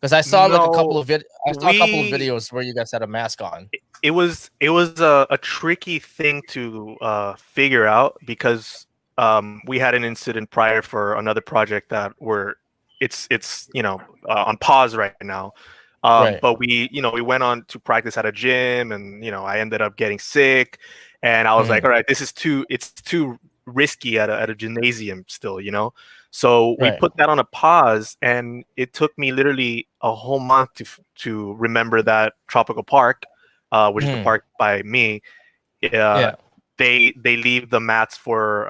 [SPEAKER 1] Because I saw a couple of videos where you guys had a mask on.
[SPEAKER 5] It was a tricky thing to figure out because we had an incident prior for another project that it's on pause right now. But we went on to practice at a gym, and I ended up getting sick, and I was like, all right, it's too risky at a gymnasium still, So we put that on a pause, and it took me literally a whole month to remember that Tropical Park, which is the park by me. They leave the mats for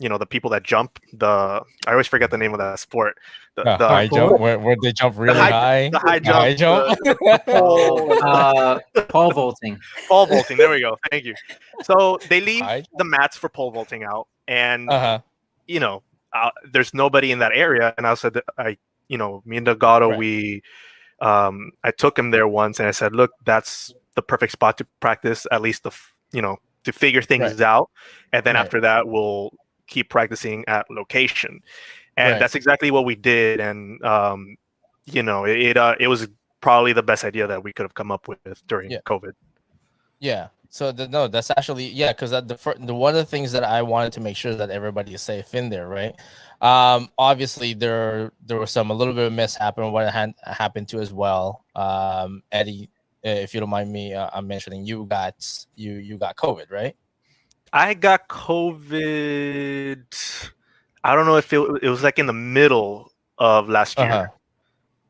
[SPEAKER 5] the people that jump. I always forget the name of that sport. The
[SPEAKER 1] high jump, where they jump really high.
[SPEAKER 5] The high jump.
[SPEAKER 2] Pole vaulting.
[SPEAKER 5] Pole vaulting. There we go. Thank you. So they leave the mats for pole vaulting out, and there's nobody in that area. And I said, me and Delgado, I took him there once, and I said, look, that's the perfect spot to practice, at least to figure things out, and then after that we'll keep practicing at location. And that's exactly what we did. And it was probably the best idea that we could have come up with during COVID.
[SPEAKER 1] So that's actually because the one of the things that I wanted to make sure that everybody is safe in there, right? Obviously there was a little bit of mishap and what happened to as well. Eddie, if you don't mind me I'm mentioning, you got COVID, right?
[SPEAKER 5] I got COVID. I don't know if it was like in the middle of last year.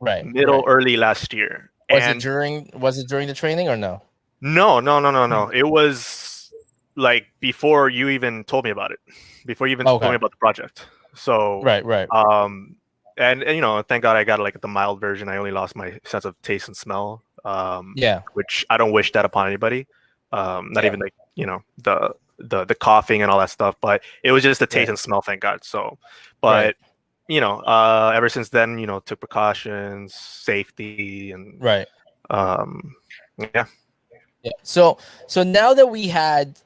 [SPEAKER 5] Early last year.
[SPEAKER 1] Was it during the training or no?
[SPEAKER 5] No. It was like before you even told me about it. Before you even told me about the project. So and thank God I got like the mild version. I only lost my sense of taste and smell. Which I don't wish that upon anybody. Not even like the coughing and all that stuff, but it was just the taste and smell, thank God. So but ever since then, took precautions, safety, and
[SPEAKER 1] so now that we had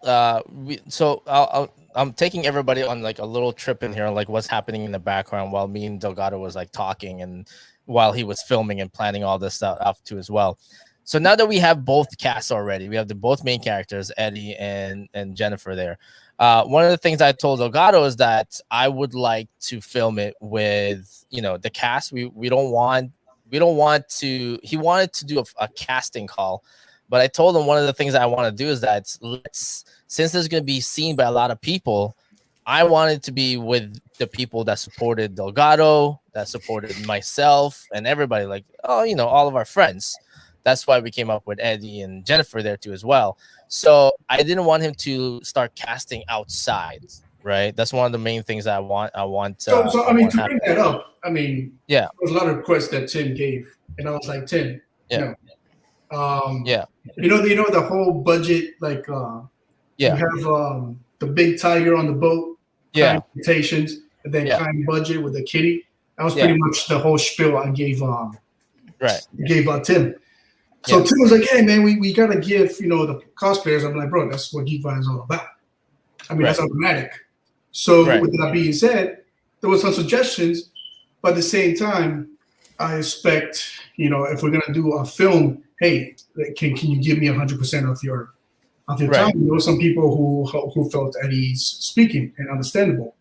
[SPEAKER 1] I'm taking everybody on like a little trip in here, like what's happening in the background while me and Delgado was like talking and while he was filming and planning all this stuff out too as well. So now that we have both casts already, we have both main characters, Eddie and Jennifer there. One of the things I told Delgado is that I would like to film it with, the cast. We don't want to, he wanted to do a casting call, but I told him one of the things I want to do is that since it's going to be seen by a lot of people, I wanted to be with the people that supported Delgado, that supported myself and everybody, like, all of our friends. That's why we came up with Eddie and Jennifer there too as well. So I didn't want him to start casting outside, right? That's one of the main ththings I want.
[SPEAKER 3] So to bring that up, there was a lot of requests that Tim gave, and I was like, Tim, the whole budget, like, you have the big tiger on the boat, invitations, and then kind budget with the kitty. That was pretty much the whole spiel I gave. Tim. So Tim was like, "Hey man, we gotta give the cosplayers." I'm like, "Bro, that's what Geekvised is all about. That's automatic." So with that being said, there was some suggestions, but at the same time, I expect if we're gonna do a film, hey, can you give me 100% of your time? There were some people who felt Eddie's speaking and understandable,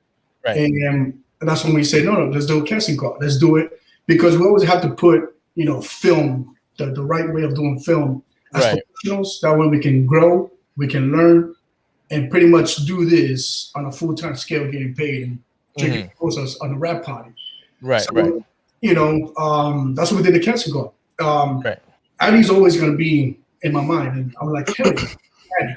[SPEAKER 3] and that's when we say no, let's do a casting call. Let's do it because we always have to put film. The right way of doing film as professionals. That way we can grow, we can learn, and pretty much do this on a full-time scale, getting paid and drinking us on the rap party.
[SPEAKER 1] Right.
[SPEAKER 3] You know, that's what we did the casting call. Addie's always going to be in my mind, and I'm like, hey, Addie.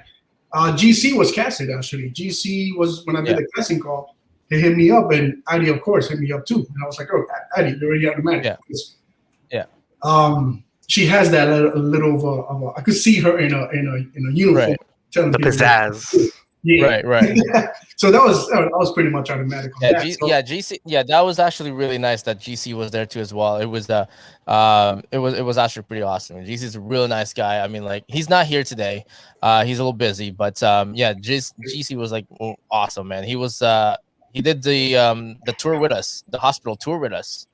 [SPEAKER 3] GC was casted, actually. GC was, when I did the casting call, he hit me up, and Addie, of course, hit me up too. And I was like, oh, Addie, you're already automatic.
[SPEAKER 1] Yeah.
[SPEAKER 3] She has that little of a I could see her in a uniform.
[SPEAKER 5] The pizzazz.
[SPEAKER 3] Yeah.
[SPEAKER 1] Right.
[SPEAKER 3] So that was pretty much automatic.
[SPEAKER 1] GC. Yeah, that was actually really nice that GC was there too as well. It was it was actually pretty awesome. GC's a really nice guy. I mean, like, he's not here today. He's a little busy, but GC was like awesome, man. He was he did the tour with us, the hospital tour with us.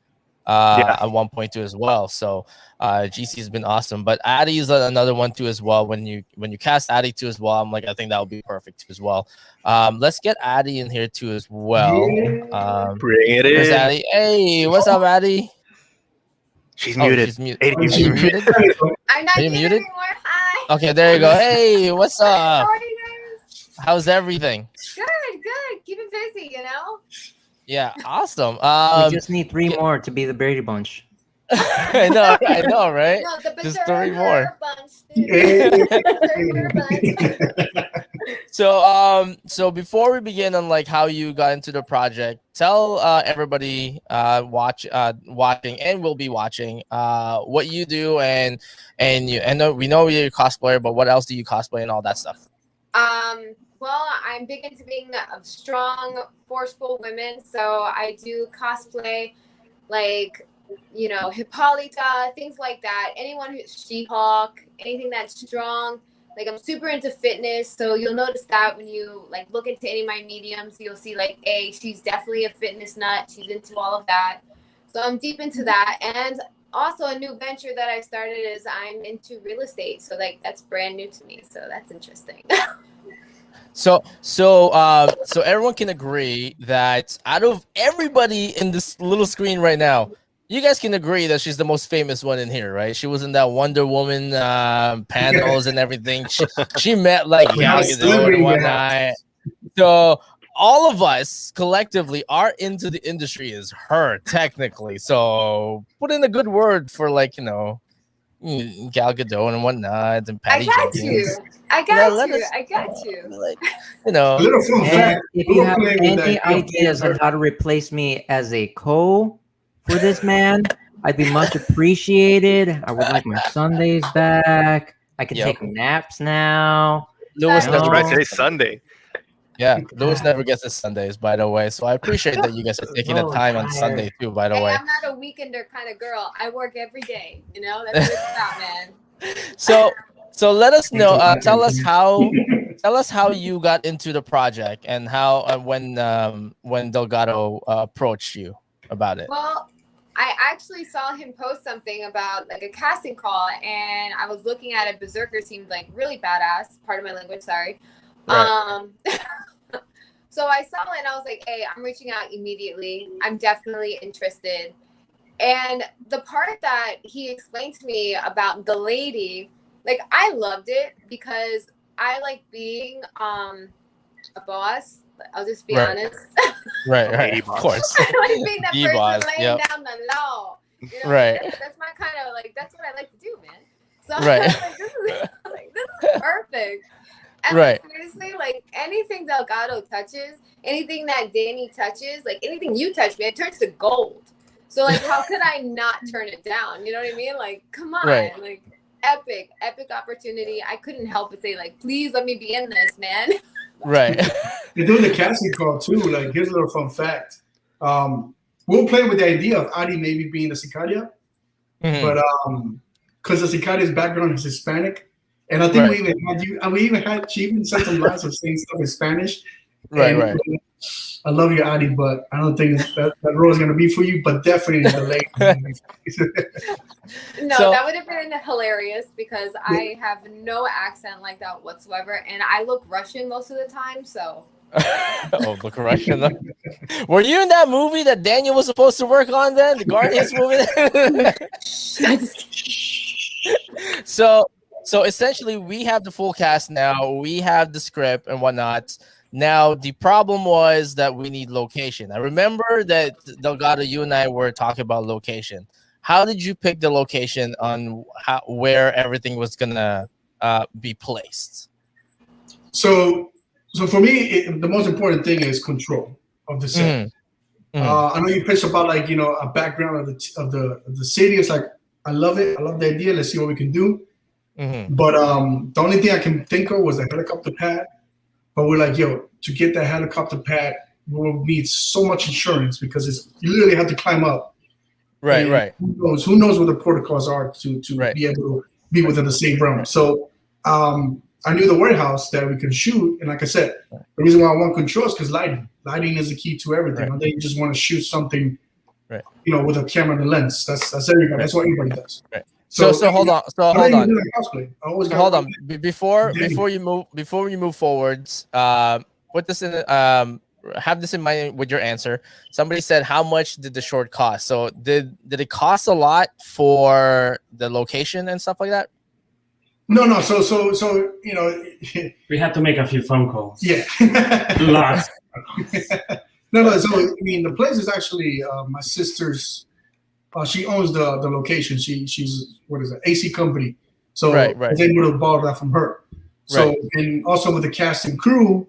[SPEAKER 1] At one point too as well. So GC has been awesome, but Addie is another one too as well. When you cast Addie too as well, I'm like, I think that would be perfect too as well. Let's get Addie in here too as well.
[SPEAKER 5] Bring it in.
[SPEAKER 1] Addie. Hey, what's up, Addie?
[SPEAKER 5] She's muted.
[SPEAKER 1] She's muted. Are you muted?
[SPEAKER 7] I'm not muted anymore. Hi.
[SPEAKER 1] Okay, there you go. Hey, what's up?
[SPEAKER 7] How are you guys?
[SPEAKER 1] How's everything?
[SPEAKER 7] Good. Keeping busy, you know.
[SPEAKER 1] Yeah, awesome.
[SPEAKER 2] We just need 3 more to be the Brady Bunch.
[SPEAKER 1] I know, right?
[SPEAKER 7] No, the
[SPEAKER 1] just 3 more.
[SPEAKER 7] Bunch,
[SPEAKER 1] So before we begin on like how you got into the project, tell everybody watching and will be watching what you do and we know you're a cosplayer, but what else do you cosplay and all that stuff?
[SPEAKER 7] Well, I'm big into being a strong, forceful women. So I do cosplay, like, you know, Hippolyta, things like that. Anyone who's She-Hulk, anything that's strong. Like, I'm super into fitness. So you'll notice that when you like look into any of my mediums, you'll see like, she's definitely a fitness nut. She's into all of that. So I'm deep into that. And also a new venture that I started is I'm into real estate. So like, that's brand new to me. So that's interesting.
[SPEAKER 1] So everyone can agree that out of everybody in this little screen right now, you guys can agree that she's the most famous one in here, right? She was in that Wonder Woman panels and everything. She met like Gal Gadot and whatnot. So all of us collectively are into the industry as her, technically. So put in a good word for, like, you know, Gal Gadot and whatnot, and Patty Jenkins.
[SPEAKER 7] I got you.
[SPEAKER 1] Like, you know,
[SPEAKER 2] if you have any ideas on how to replace me as a co for this man, I'd be much appreciated. I would like my Sundays back. I can take naps now.
[SPEAKER 1] Lewis,
[SPEAKER 5] that's right. Today's Sunday.
[SPEAKER 1] Yeah, Lewis never gets his Sundays, by the way. So I appreciate that you guys are taking the time on Sunday too, by the way.
[SPEAKER 7] I'm not a weekender kind of girl. I work every day. You know, that's what it's about, man.
[SPEAKER 1] So let us know. Tell us how you got into the project and how when Delgado approached you about it.
[SPEAKER 7] Well, I actually saw him post something about like a casting call, and I was looking at it. BRZRKR seemed like really badass. Pardon my language, sorry. Right. So I saw it and I was like, hey, I'm reaching out immediately. I'm definitely interested. And the part that he explained to me about the lady, like, I loved it because I like being a boss. I'll just be honest.
[SPEAKER 1] Right. Of course.
[SPEAKER 7] I like being that person laying down the law. You know?
[SPEAKER 1] Right.
[SPEAKER 7] That's my kind of like, that's what I like to do, man. So
[SPEAKER 1] right.
[SPEAKER 7] this is perfect. And like, seriously, like, anything Delgado touches, anything that Danny touches, like anything you touch, man, it turns to gold. So like, how could I not turn it down? You know what I mean? Like, come on, like, epic opportunity. I couldn't help but say, like, please let me be in this, man.
[SPEAKER 1] Right.
[SPEAKER 3] You're doing the casting call too. Like, here's a little fun fact. We'll play with the idea of Adi maybe being a Sicaria, but because the Sicaria's background is Hispanic. And I think we even had she even said some lines of saying stuff in Spanish. Right. I love you, Adi, but I don't think that role is going to be for you, but definitely the late.
[SPEAKER 7] No, that would have been hilarious because I have no accent like that whatsoever. And I look Russian most of the time, so.
[SPEAKER 1] Oh, look Russian. Were you in that movie that Daniel was supposed to work on then? The Guardians movie? So essentially, we have the full cast now. We have the script and whatnot. Now, the problem was that we need location. I remember that Delgado, you and I were talking about location. How did you pick the location on where everything was gonna be placed?
[SPEAKER 3] So for me, the most important thing is control of the set. I know you pitched about like a background of the city. It's like I love it. I love the idea. Let's see what we can do. But the only thing I can think of was the helicopter pad. But we're like, to get that helicopter pad, we'll need so much insurance because you literally have to climb up.
[SPEAKER 1] Right.
[SPEAKER 3] Who knows what the protocols are to be able to be within the same realm. So I knew the warehouse that we could shoot. And like I said, the reason why I want control is because lighting. Lighting is the key to everything. Right. You just want to shoot something, with a camera and a lens. That's everybody. That's what everybody does.
[SPEAKER 1] Right. So hold on. Hold on. Before you move forwards, put this in. Have this in mind with your answer. Somebody said, "How much did the short cost?" So did it cost a lot for the location and stuff like that?
[SPEAKER 3] No. So
[SPEAKER 4] we had to make a few phone calls.
[SPEAKER 3] Yeah.
[SPEAKER 4] Lots.
[SPEAKER 3] No. So I mean, the place is actually my sister's. She owns the location. She's AC company. So I was able to borrow that from her. So and also with the cast and crew,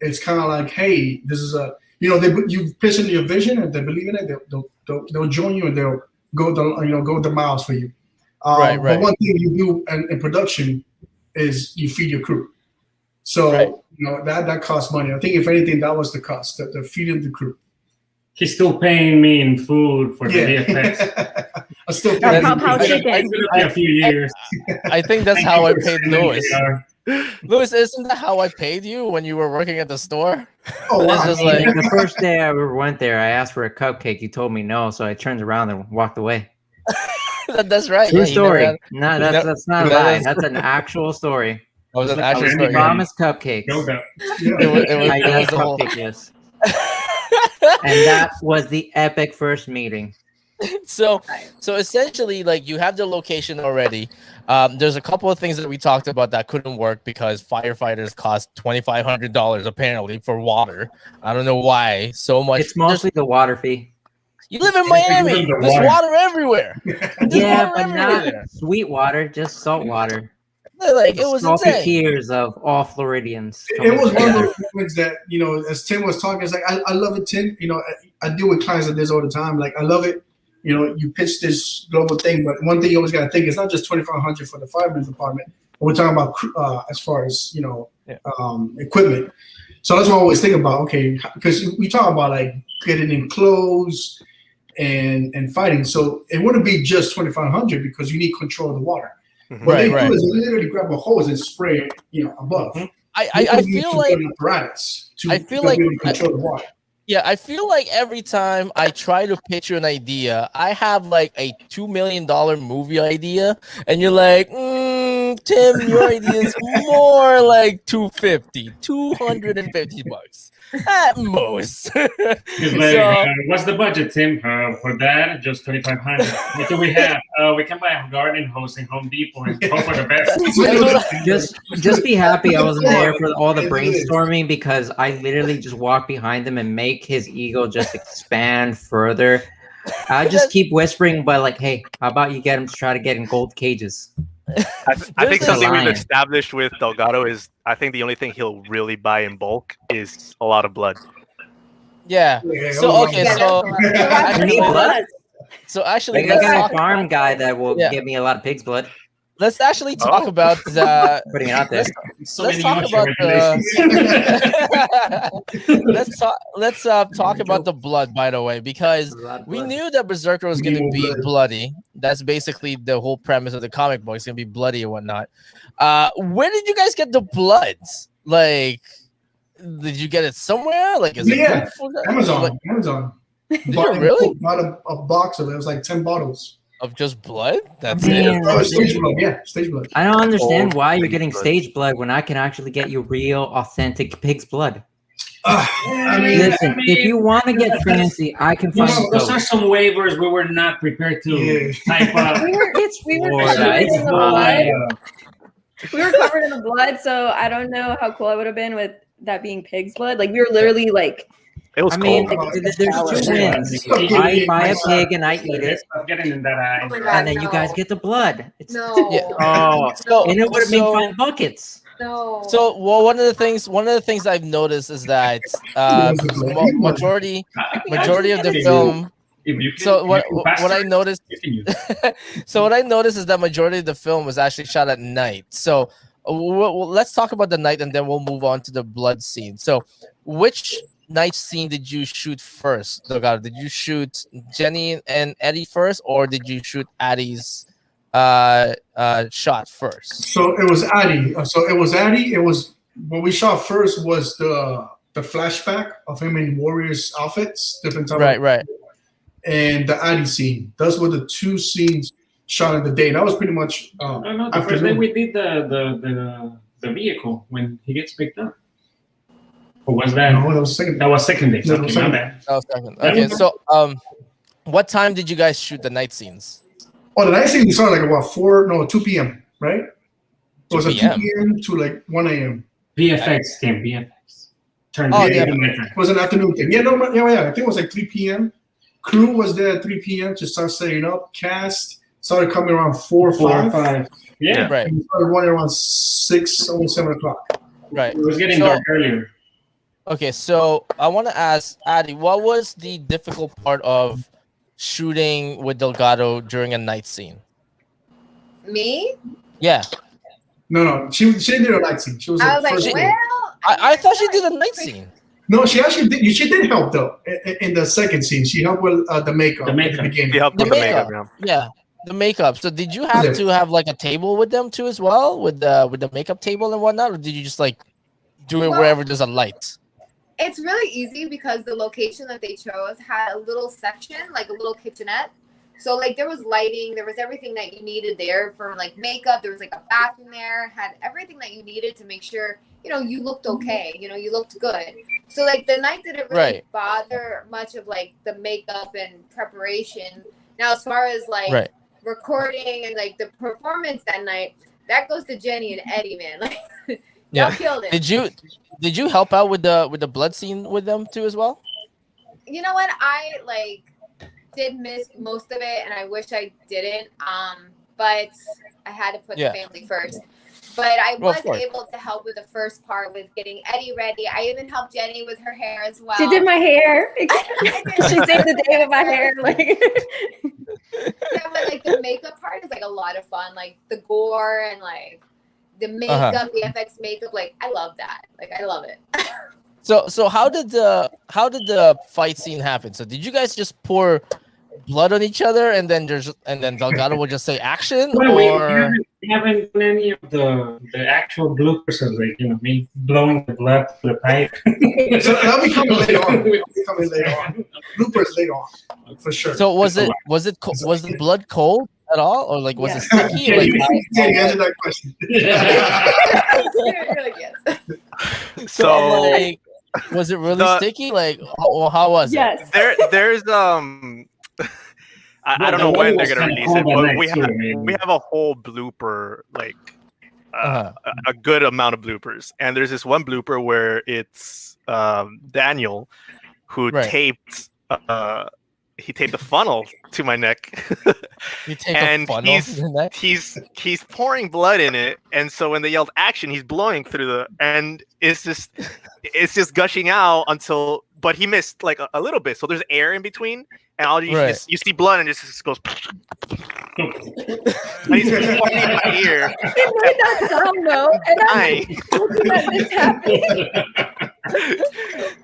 [SPEAKER 3] it's kind of like, hey, this is you pitch in your vision and they believe in it. They'll join you and they'll go the miles for you. But one thing you do in production is you feed your crew. So that costs money. I think if anything, that was the cost, the feeding the crew.
[SPEAKER 4] He's still paying me in food for the VFX.
[SPEAKER 3] I'm still paying.
[SPEAKER 4] A few years.
[SPEAKER 1] I think that's how I paid Louis. Louis, isn't that how I paid you when you were working at the store?
[SPEAKER 3] Oh, wow.
[SPEAKER 2] Just like the first day I ever went there, I asked for a cupcake. You told me no, so I turned around and walked away.
[SPEAKER 1] That's right.
[SPEAKER 2] True story. No, that's not a lie. That's an actual story.
[SPEAKER 1] That was an actual story.
[SPEAKER 2] Promised cupcakes.
[SPEAKER 4] No doubt.
[SPEAKER 2] I got cupcake, yes. And that was the epic first meeting.
[SPEAKER 1] So essentially, like, you have the location already. There's a couple of things that we talked about that couldn't work because firefighters cost $2,500 apparently for water. I don't know why so much.
[SPEAKER 2] It's mostly the water fee.
[SPEAKER 1] You live in Miami. There's water everywhere.
[SPEAKER 2] But not sweet water, just salt water.
[SPEAKER 1] Like, it was
[SPEAKER 2] salty
[SPEAKER 1] insane.
[SPEAKER 2] Tears of all Floridians.
[SPEAKER 3] It was one of those moments that, as Tim was talking, it's like, I love it, Tim. I deal with clients like this all the time. Like, I love it. You pitch this global thing, but one thing you always got to think, it's not just $2,500 for the fireman's department. We're talking about as far as, equipment. So that's what I always think about. Okay, because we talk about like getting in clothes and fighting. So it wouldn't be just $2,500 because you need control of the water. What they do is they literally grab a hose and spray it, above.
[SPEAKER 1] I feel like
[SPEAKER 3] apparatus to control the water.
[SPEAKER 1] Yeah, I feel like every time I try to pitch you an idea, I have like a $2 million movie idea, and you're like, Tim, your idea is more like $250 at most.
[SPEAKER 4] He's like, what's the budget, Tim? For that, just $2,500. What do we have? We can buy a garden hose in Home Depot and hope for the best.
[SPEAKER 2] just be happy I wasn't there for all the brainstorming, because I literally just walk behind him and make his ego just expand further. I just keep whispering, but like, hey, how about you get him to try to get in gold cages?
[SPEAKER 5] I think something we've established with Delgado is, I think the only thing he'll really buy in bulk is a lot of blood.
[SPEAKER 1] Yeah. So okay. So actually,
[SPEAKER 2] I got a farm guy that will give me a lot of pig's blood.
[SPEAKER 1] Let's actually talk about
[SPEAKER 2] putting it out there.
[SPEAKER 1] Let's talk about let's talk about the blood, by the way, because we knew that Berserker was going to be bloody. That's basically the whole premise of the comic book. It's going to be bloody and whatnot. Where did you guys get the bloods? Like, did you get it somewhere? Like, is it
[SPEAKER 3] Amazon?
[SPEAKER 1] Did you really?
[SPEAKER 3] Bought a box of it. It was like 10 bottles.
[SPEAKER 1] Of just blood? That's it.
[SPEAKER 3] Stage blood, yeah, stage blood.
[SPEAKER 2] I don't understand why you're getting stage blood when I can actually get you real, authentic pig's blood. Listen, if you want to get fancy, I can find
[SPEAKER 4] those are some waivers we were not prepared to type up.
[SPEAKER 2] It's Florida. It's fine.
[SPEAKER 6] We were covered in the blood, so I don't know how cool I would have been with that being pig's blood. Like we were literally like.
[SPEAKER 5] It was cold.
[SPEAKER 2] There's two wins. I buy a pig and I eat it,
[SPEAKER 4] getting in that eye.
[SPEAKER 7] Oh my God,
[SPEAKER 2] and then you guys get the blood.
[SPEAKER 7] No.
[SPEAKER 1] Yeah.
[SPEAKER 2] Oh, and it would have been 5 buckets.
[SPEAKER 7] No.
[SPEAKER 1] So, well, one of the things I've noticed is that majority of the film. So what I noticed, what I noticed is that majority of the film was actually shot at night. So let's talk about the night, and then we'll move on to the blood scene. So, which night scene did you shoot first, Delgado? Did you shoot Jenny and Eddie first, or did you shoot Addie's shot first?
[SPEAKER 3] So it was Addie. It was what we shot first was the flashback of him in Warriors outfits, different type.
[SPEAKER 1] Right.
[SPEAKER 3] And the Addie scene. Those were the 2 scenes shot in the day. That was pretty much.
[SPEAKER 4] No, the first day we did the vehicle when he gets picked up. Or was that?
[SPEAKER 3] No, that was second.
[SPEAKER 4] That was second day.
[SPEAKER 3] No,
[SPEAKER 4] Okay,
[SPEAKER 3] second.
[SPEAKER 1] That was second. Okay, so what time did you guys shoot the night scenes?
[SPEAKER 3] Oh, the night scene we started like about 2 p.m. Right? It was
[SPEAKER 1] 2
[SPEAKER 3] 2 p.m. to like 1 a.m.
[SPEAKER 4] VFX came. VFX turned.
[SPEAKER 3] It was an afternoon thing. Yeah. I think it was like 3 p.m. Crew was there at 3 p.m. to start setting up. Cast started coming around 4 or 5.
[SPEAKER 4] Yeah,
[SPEAKER 1] right.
[SPEAKER 3] And we started running around 6, almost 7 o'clock.
[SPEAKER 1] Right.
[SPEAKER 4] It was getting dark earlier.
[SPEAKER 1] Okay, so I want to ask Addie, what was the difficult part of shooting with Delgado during a night scene?
[SPEAKER 7] Me?
[SPEAKER 1] Yeah.
[SPEAKER 3] No, she didn't do a night scene. She was.
[SPEAKER 7] I was like,
[SPEAKER 3] first
[SPEAKER 7] well.
[SPEAKER 1] I thought she did a night scene.
[SPEAKER 3] No, she actually did. She did help though in the second scene. She helped with the makeup.
[SPEAKER 4] The makeup.
[SPEAKER 3] At the beginning.
[SPEAKER 5] He helped with the makeup.
[SPEAKER 1] Yeah, the makeup. So did you have to have like a table with them too as well, with the makeup table and whatnot, or did you just like do it wherever there's a light?
[SPEAKER 7] It's really easy because the location that they chose had a little section, like a little kitchenette. So like there was lighting, there was everything that you needed there for like makeup. There was like a bathroom there, had everything that you needed to make sure, you looked okay, you looked good. So like the night didn't really bother much of like the makeup and preparation. Now as far as like recording and like the performance that night, that goes to Jenny and Eddie, man. Like y'all killed it.
[SPEAKER 1] Did you help out with the blood scene with them too as well?
[SPEAKER 7] You know what? I did miss most of it, and I wish I didn't. But I had to put the family first. But I was able to help with the first part with getting Eddie ready. I even helped Jenny with her hair as well.
[SPEAKER 6] She did my hair. She saved the day with my hair.
[SPEAKER 7] Yeah, but like the makeup part is like a lot of fun. Like the gore and like the makeup, the FX makeup. Like I love that. Like I love it.
[SPEAKER 1] So how did the fight scene happen? So did you guys just pour blood on each other and then Delgado will just say action?
[SPEAKER 4] Well,
[SPEAKER 1] or
[SPEAKER 4] we haven't done any of the actual bloopers of me blowing the blood to the pipe.
[SPEAKER 3] So that'll be coming later on. Bloopers later on, for sure.
[SPEAKER 1] So was the blood cold at all, or like was it sticky?
[SPEAKER 3] Answer that question.
[SPEAKER 1] So like, was it really sticky? Like, how was it?
[SPEAKER 5] There's I don't know when they're gonna release it, but we have a whole blooper, like a good amount of bloopers. And there's this one blooper where it's Daniel who taped he taped a funnel to my neck. And he's pouring blood in it, and so when they yelled action, he's blowing through and it's just gushing out until, but he missed like a little bit, so there's air in between, and all you see blood, and it just goes. And he's pouring in my ear.
[SPEAKER 6] It made that sound though, and I'm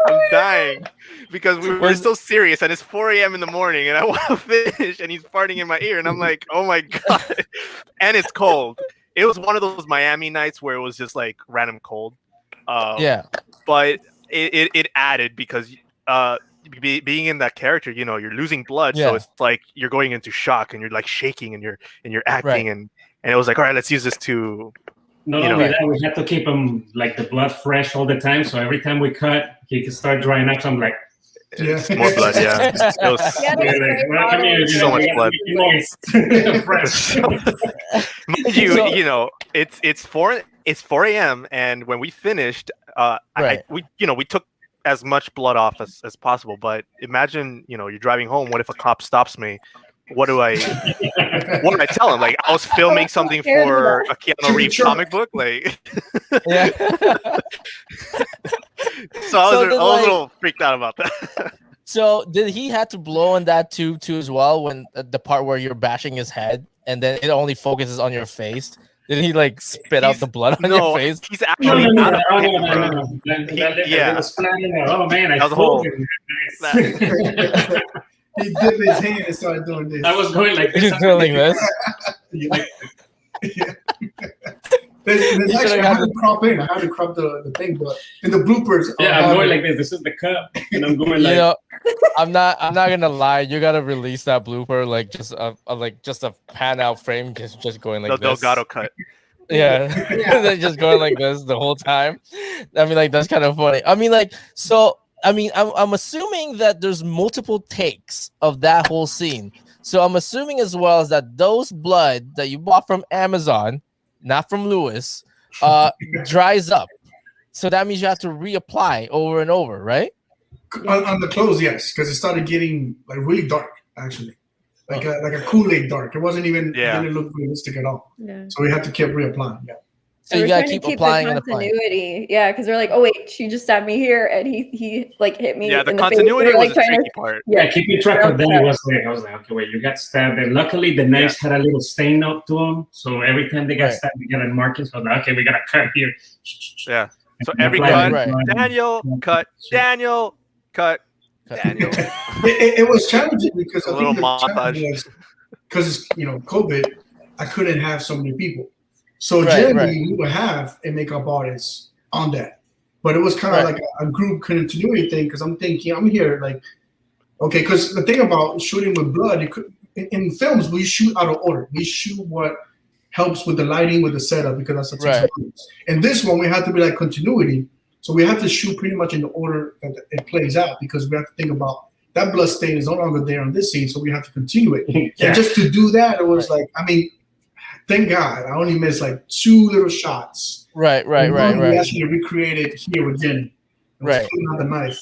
[SPEAKER 5] I'm dying because we're so serious, and it's 4 a.m. in the morning, and I want to finish, and he's farting in my ear, and I'm like, oh my god, and it's cold. It was one of those Miami nights where it was just like random cold. But it added because being in that character, you're losing blood, so it's like you're going into shock, and you're like shaking, and you're acting, and it was like, all right, let's use this to.
[SPEAKER 4] Not only that, we had to keep him like the blood fresh all the time. So every time we cut, he could start drying up. So I'm like,
[SPEAKER 5] It's more blood, yeah. It was so much blood. Mind you, you know, it's 4 a.m. and when we finished, we took as much blood off as possible. But imagine, you know, you're driving home. What if a cop stops me? What do I tell him? Like, I was filming something for a Keanu Reeves comic book, like.
[SPEAKER 1] Yeah.
[SPEAKER 5] So I was a little freaked out about that.
[SPEAKER 1] So did he have to blow on that too as well, when the part where you're bashing his head and then it only focuses on your face? Did he like spit out the blood on your face?
[SPEAKER 5] He's actually
[SPEAKER 4] no.
[SPEAKER 5] Yeah.
[SPEAKER 4] Oh man, I
[SPEAKER 5] whole.
[SPEAKER 3] He dipped his hand and started doing this.
[SPEAKER 4] I was going like this.
[SPEAKER 1] He's doing this.
[SPEAKER 3] Actually, I had to crop in. I had to crop the thing, but in the bloopers,
[SPEAKER 4] I'm going like this. This is the cup, and I'm going like.
[SPEAKER 1] You know, I'm not gonna lie. You gotta release that blooper, like just a pan out frame, just going like
[SPEAKER 5] the
[SPEAKER 1] this.
[SPEAKER 5] Delgado cut.
[SPEAKER 1] Yeah, they're just going like this the whole time. I mean, like that's kind of funny. I mean, like so. I mean, I'm assuming that there's multiple takes of that whole scene. So I'm assuming as well as that those blood that you bought from Amazon, not from Lewis, dries up. So that means you have to reapply over and over, right?
[SPEAKER 3] On the clothes, yes, because it started getting like really dark, actually, like a Kool-Aid dark. It wasn't even didn't look realistic at all. Yeah. So we had to keep reapplying. Yeah.
[SPEAKER 1] So you gotta keep applying and applying.
[SPEAKER 6] Yeah, because they're like, oh wait, she just stabbed me here, and he like hit me.
[SPEAKER 5] Yeah, the
[SPEAKER 6] in
[SPEAKER 5] continuity
[SPEAKER 6] the
[SPEAKER 5] was the tricky part.
[SPEAKER 4] Yeah, keeping track of that was like, I was like, okay, wait, you got stabbed, and luckily the knives had a little stain up to them, so every time they got stabbed, they got a marking. So I was like, okay, we got to cut here.
[SPEAKER 5] Yeah. So every cut, Daniel cut, Daniel cut, Daniel.
[SPEAKER 3] It was challenging because
[SPEAKER 5] a little montage.
[SPEAKER 3] Because COVID, I couldn't have so many people. So generally, we would have a makeup artist on that, but it was kind of like a group continuity thing. Because I'm thinking, I'm here like, okay. Because the thing about shooting with blood, in films we shoot out of order. We shoot what helps with the lighting, with the setup, because that's the techniques. And this one, we had to be like continuity. So we had to shoot pretty much in the order that it plays out, because we have to think about that blood stain is no longer there on this scene, so we have to continue it. And just to do that, it was like, I mean. Thank God, I only missed like 2 little shots.
[SPEAKER 1] Right.
[SPEAKER 3] We actually recreated here with Jen.
[SPEAKER 1] Right.
[SPEAKER 3] Out the knife.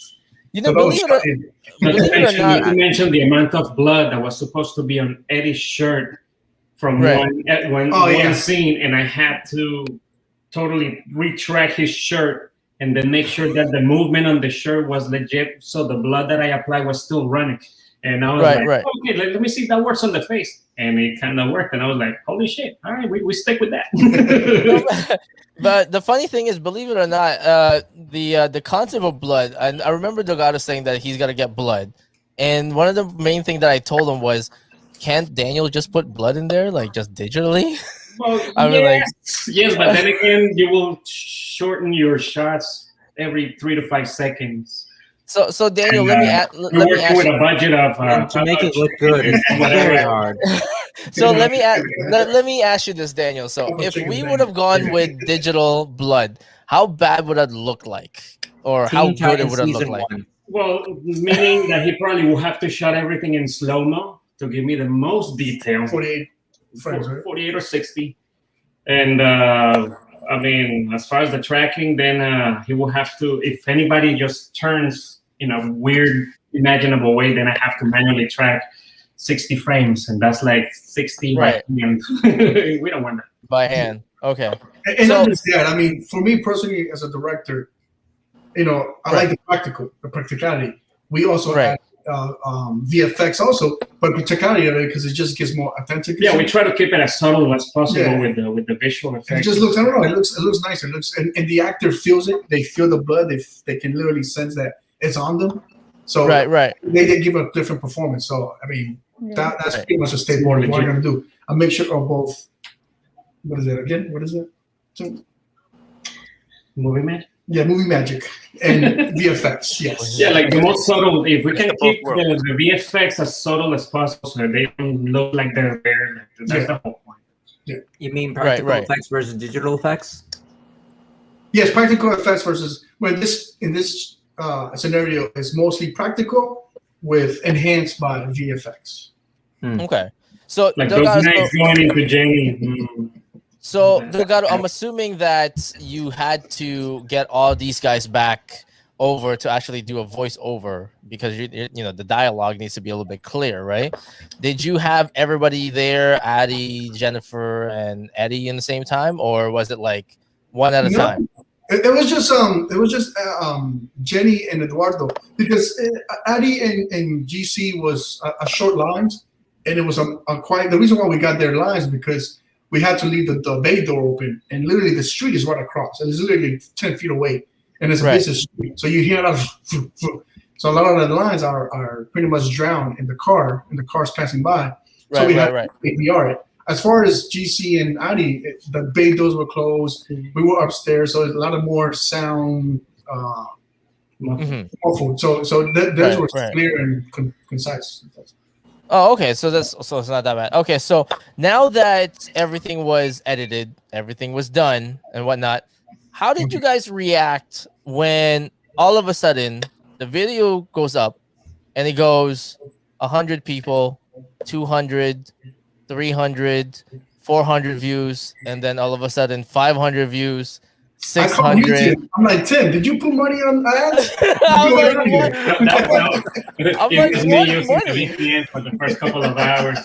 [SPEAKER 1] You know, believe it or not,
[SPEAKER 4] you mentioned the amount of blood that was supposed to be on Eddie's shirt from one scene, and I had to totally retract his shirt and then make sure that the movement on the shirt was legit, so the blood that I applied was still running. And I was like, okay, let me see if that works on the face. And it kind of worked. And I was like, holy shit. All right, we stick with that.
[SPEAKER 1] But the funny thing is, believe it or not, the concept of blood, and I remember Delgado saying that he's got to get blood. And one of the main things that I told him was, can't Daniel just put blood in there, like just digitally?
[SPEAKER 4] Well, yes, but then again, you will shorten your shots every 3 to 5 seconds.
[SPEAKER 1] So Daniel, let me ask
[SPEAKER 4] with a budget of
[SPEAKER 8] to make it look good. It's very hard.
[SPEAKER 1] So let me ask you this, Daniel. So if we would have gone with digital blood, how bad would it look like, or how good it would have looked like?
[SPEAKER 4] Well, meaning that he probably will have to shot everything in slow-mo to give me the most detail.
[SPEAKER 3] 48 frames, right?
[SPEAKER 4] 48 or 60, and I mean, as far as the tracking, then he will have to, if anybody just turns in a weird, imaginable way, then I have to manually track 60 frames, and that's like 60 by hand. We don't want that.
[SPEAKER 1] By hand, okay.
[SPEAKER 3] And not just that, I mean, for me personally, as a director, I like the practicality. We also add VFX also, but practicality of it, because it just gives more authentic.
[SPEAKER 4] Yeah, we try to keep it as subtle as possible with the visual effects.
[SPEAKER 3] It just looks, I don't know, it looks nice. It looks, and the actor feels it. They feel the blood. They can literally sense that it's on them. So they give a different performance. So I mean, that's pretty much a staple of what we're gonna do. A mixture of both. What is it again? What is it?
[SPEAKER 4] Movie magic.
[SPEAKER 3] Yeah, movie magic and VFX. Yes.
[SPEAKER 4] Yeah, like the most subtle. If we can keep the VFX as subtle as possible, so they don't look like they're there. That's the whole point.
[SPEAKER 8] Yeah. You mean practical effects versus digital effects?
[SPEAKER 3] Yes, practical effects versus in this scenario is mostly practical with enhanced by VFX.
[SPEAKER 1] Okay, so
[SPEAKER 4] like those knives going into Jenny.
[SPEAKER 1] So Delgado, I'm assuming that you had to get all these guys back over to actually do a voiceover because you know the dialogue needs to be a little bit clear, right? Did you have everybody there, Addie, Jennifer, and Eddie in the same time, or was it like one at a time?
[SPEAKER 3] It was just Jenny and Eduardo, because Addie and GC was a short lines, and it was a quiet. The reason why we got their lines because we had to leave the bay door open, and literally the street is right across. It's literally 10 feet away, and it's a business street. So you hear a lot of so a lot of the lines are pretty much drowned in the cars passing by. So we had to APR it. As far as GC and Adi, the bay doors were closed. We were upstairs, so a lot of more sound muffled. So those were clear and concise.
[SPEAKER 1] Oh, okay. So it's not that bad. Okay, so now that everything was edited, everything was done and whatnot, how did you guys react when all of a sudden the video goes up and it goes 100 people, 200, 300, 400 views, and then all of a sudden 500 views, 600.
[SPEAKER 3] I'm like, Tim, did you put money on ads?
[SPEAKER 1] I'm like,
[SPEAKER 4] me using the VPN for the first couple of hours.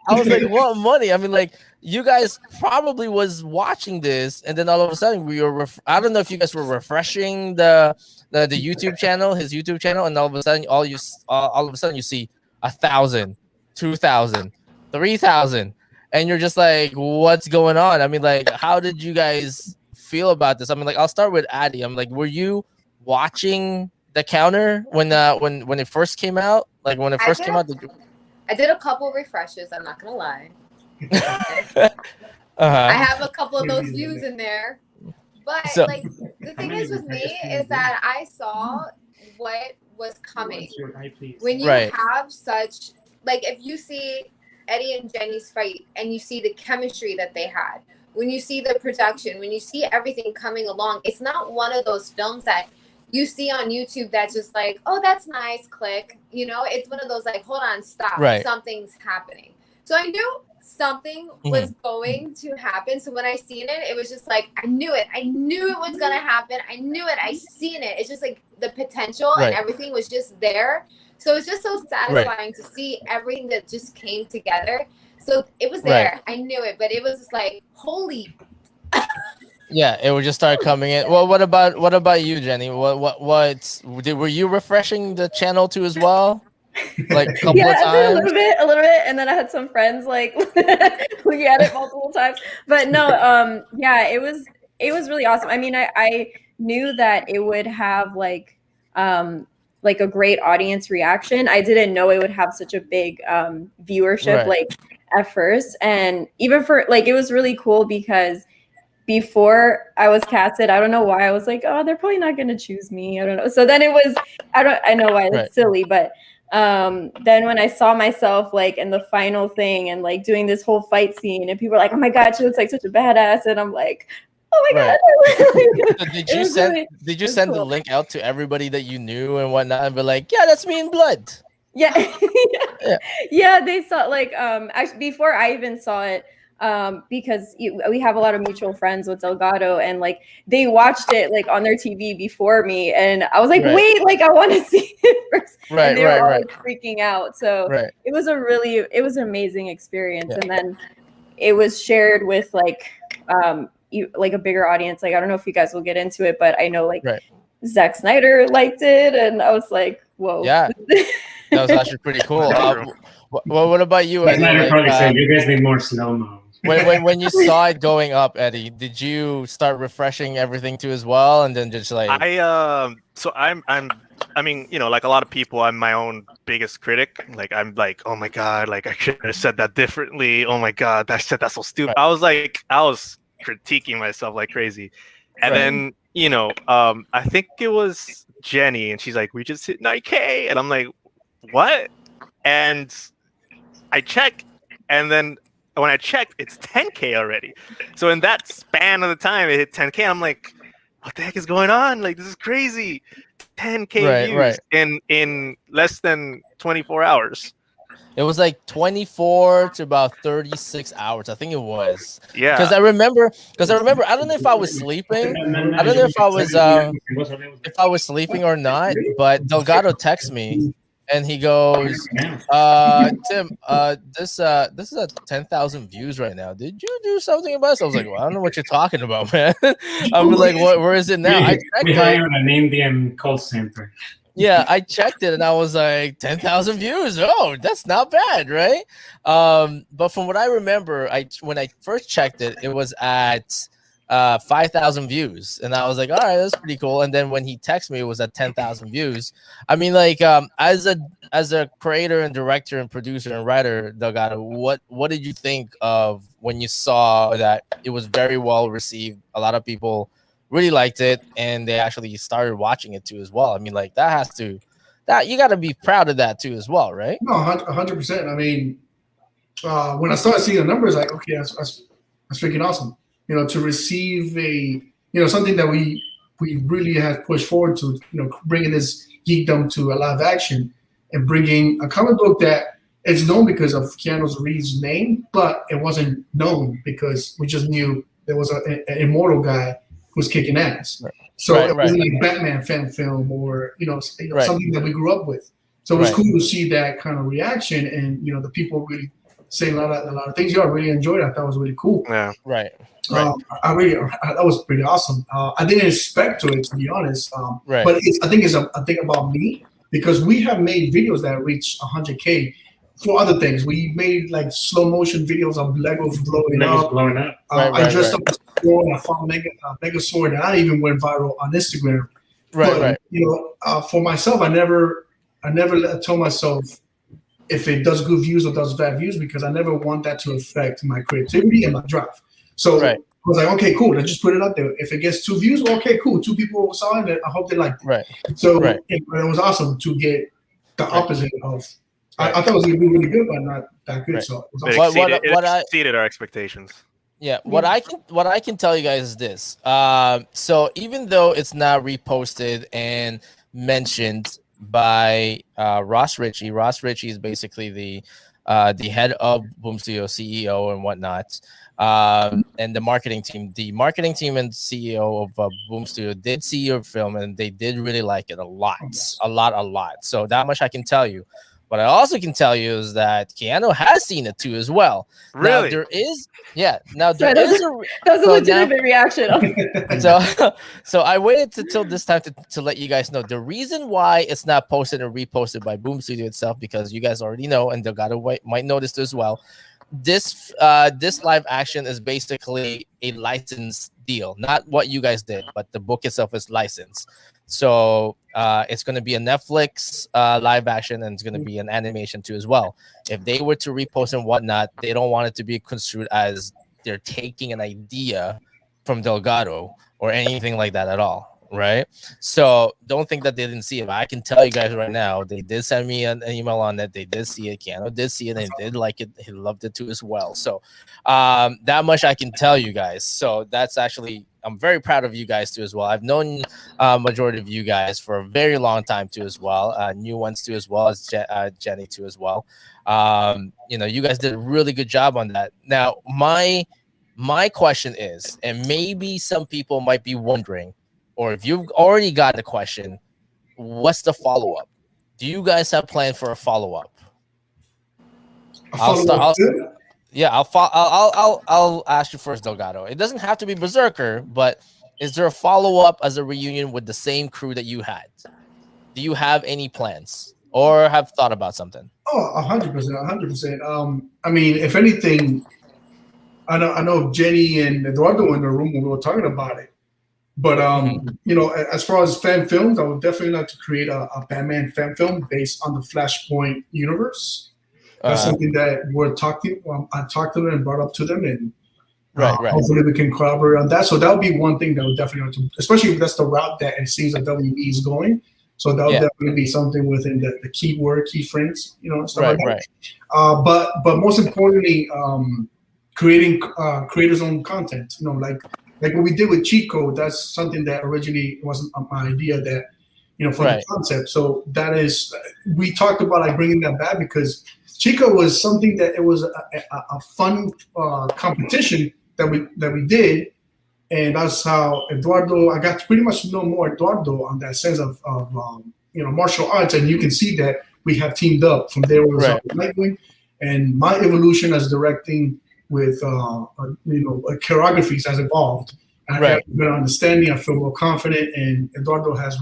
[SPEAKER 1] I was like, what money? I mean, like, you guys probably was watching this, and then all of a sudden we were. I don't know if you guys were refreshing the YouTube channel, his YouTube channel, and all of a sudden, all of a sudden you see 1,000, 2,000, 3,000. And you're just like, what's going on? I mean, like, how did you guys feel about this? I mean, like, I'll start with Addie. I'm like, were you watching the counter when it first came out? Like, when it first came out?
[SPEAKER 7] I did a couple refreshes. I'm not gonna lie. I have a couple of those views in there, but like the thing is with me is that I saw what was coming. When you have such if you see Eddie and Jenny's fight and you see the chemistry that they had, when you see the production, when you see everything coming along, it's not one of those films that you see on YouTube that's just like, oh, that's nice, click. You know, it's one of those like, hold on, stop, something's happening. So I knew something was going to happen. So when I seen it, it was just like, I knew it. I knew it was going to happen. I knew it. I seen it. It's just like the potential and everything was just there. So it's just so satisfying to see everything that just came together. So it was there. I knew it, but it was just like, holy.
[SPEAKER 1] Yeah, it would just start coming in. Well, what about you, Jenny? Were you refreshing the channel too as well? Like a couple of times?
[SPEAKER 6] a little bit, and then I had some friends like looking at it multiple times. But no, it was really awesome. I mean, I knew that it would have like a great audience reaction. I didn't know it would have such a big viewership at first, and even for it was really cool because before I was casted, I don't know why I was like, oh, they're probably not going to choose me. I don't know. So then it was, I know why it's silly, but then when I saw myself like in the final thing and like doing this whole fight scene and people are like, oh my God, she looks like such a badass. And I'm like, oh my God.
[SPEAKER 1] So did you send the link out to everybody that you knew and whatnot and be like, yeah, that's me in blood.
[SPEAKER 6] Yeah. They saw actually before I even saw it, because we have a lot of mutual friends with Delgado and like they watched it like on their TV before me and I was like, wait, like I want to see it first. And they were all like, freaking out. So it was an amazing experience. And then it was shared with like a bigger audience. Like, I don't know if you guys will get into it, but I know like Zack Snyder liked it and I was like, whoa.
[SPEAKER 1] Yeah, that was actually pretty cool. What about you, Eddie?
[SPEAKER 4] Snyder probably said you guys need more slow-mo.
[SPEAKER 1] When you saw it going up, Eddie, did you start refreshing everything too as well, and then just like
[SPEAKER 5] I mean, you know, like a lot of people, I'm my own biggest critic. Like I'm like, oh my God, like I should have said that differently. Oh my God, I said that so stupid. I was critiquing myself like crazy, and then you know, I think it was Jenny, and she's like, we just hit 9K, and I'm like, what? And I check, and then when I checked, it's 10K already. So in that span of the time, it hit 10K. I'm like, what the heck is going on? Like, this is crazy. 10K views in less than 24 hours.
[SPEAKER 1] It was like 24 to about 36 hours. I think it was.
[SPEAKER 5] Yeah.
[SPEAKER 1] Because I remember. I don't know if I was sleeping. I don't know if I was sleeping or not. But Delgado texts me, and he goes, "Tim, this is at 10,000 views right now. Did you do something about this?" I was like, "Well, I don't know what you're talking about, man." I'm like, "Where is it now?"
[SPEAKER 4] We hired an Indian call center.
[SPEAKER 1] Yeah, I checked it and I was like 10,000 views. Oh, that's not bad, right? But from what I remember, when I first checked it, it was at 5,000 views, and I was like, all right, that's pretty cool. And then when he texted me, it was at 10,000 views. I mean, like, as a creator and director and producer and writer, Delgado, what did you think of when you saw that it was very well received? A lot of people really liked it, and they actually started watching it too as well. I mean, like, that you got to be proud of that too as well, right?
[SPEAKER 3] No, 100%. I mean, when I started seeing the numbers, like, okay, that's freaking awesome. You know, to receive something that we really had pushed forward to, bringing this geekdom to a live action and bringing a comic book that it's known because of Keanu Reeves' name, but it wasn't known because we just knew there was an immortal guy who's kicking ass. Right. So it wasn't like Batman Fanfilm or something that we grew up with. So it was cool to see that kind of reaction, and the people really saying a lot of things. I really enjoyed it. I thought it was really cool.
[SPEAKER 5] Yeah,
[SPEAKER 1] right.
[SPEAKER 3] That was pretty awesome. I didn't expect to it, to be honest. But I think it's a thing about me, because we have made videos that reach 100K. For other things, we made like slow motion videos of Legos blowing up. I dressed up as a sword, and I found Mega Sword, and I even went viral on Instagram. For myself, I never told myself if it does good views or does bad views, because I never want that to affect my creativity and my drive. So I was like, okay, cool, let's just put it out there. If it gets 2 views, well, okay, cool. 2 people saw it. I hope they liked it. So it was awesome to get the opposite of. I thought it was going to be really good, but not that good. So
[SPEAKER 5] it exceeded our expectations.
[SPEAKER 1] Yeah, what I can tell you guys is this. So even though it's not reposted and mentioned by Ross Ritchie is basically the head of Boom Studio, CEO and whatnot, and the marketing team and CEO of Boom Studio did see your film, and they did really like it a lot. So that much I can tell you. What I also can tell you is that Keanu has seen it too as well.
[SPEAKER 5] Really?
[SPEAKER 1] Now, there is a
[SPEAKER 6] legitimate reaction.
[SPEAKER 1] So I waited till this time to let you guys know the reason why it's not posted or reposted by Boom Studio itself, because you guys already know, and Delgado might know this as well. This live action is basically a licensed deal, not what you guys did, but the book itself is licensed. So it's going to be a Netflix live action, and it's going to be an animation too as well. If they were to repost and whatnot, they don't want it to be construed as they're taking an idea from Delgado or anything like that at all, right? So don't think that they didn't see it. I can tell you guys right now, they did send me an email on that. They did see it. Keanu did see it, and he did like it. He loved it too as well. So that much I can tell you guys. So that's actually, I'm very proud of you guys too as well. I've known majority of you guys for a very long time too as well. New ones too as well, as Jenny too as well. You guys did a really good job on that. Now my question is, and maybe some people might be wondering, or if you've already got the question, what's the follow-up? Do you guys have planned for a follow-up? I'll ask you first, Delgado. It doesn't have to be Berserker, but is there a follow-up as a reunion with the same crew that you had? Do you have any plans or have thought about something?
[SPEAKER 3] Oh, 100%. I mean, if anything, I know Jenny and Eduardo were in the room when we were talking about it. But as far as fan films, I would definitely like to create a Batman fan film based on the Flashpoint universe. That's something that I talked to them and brought up to them, and hopefully we can collaborate on that. So that would be one thing that would definitely have to, especially if that's the route that it seems like WB is going. So that would definitely be something within the keyframes, stuff like that. But most importantly, creating creators' own content. Like like what we did with cheat code. That's something that originally wasn't my idea. That for the concept. So that is, we talked about like bringing that back because cheat code was something that it was a fun competition that we did, and that's how Eduardo. I got to pretty much know more Eduardo on that sense of martial arts, and you can see that we have teamed up. From there was Nightwing, and my evolution as directing with choreographies has evolved. I have a better understanding. I feel more confident, and Eduardo has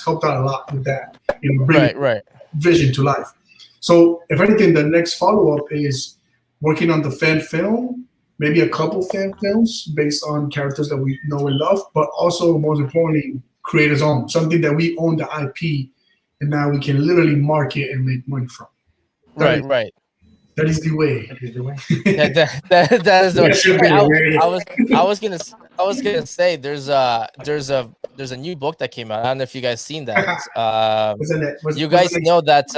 [SPEAKER 3] helped out a lot with that. Bring vision to life. So, if anything, the next follow up is working on the fan film, maybe a couple fan films based on characters that we know and love, but also, most importantly, create his own, something that we own the IP, and now we can literally market and make money from.
[SPEAKER 1] Right.
[SPEAKER 3] That is the way.
[SPEAKER 1] That is the way. I was gonna say there's a new book that came out. I don't know if you guys seen that. You guys know that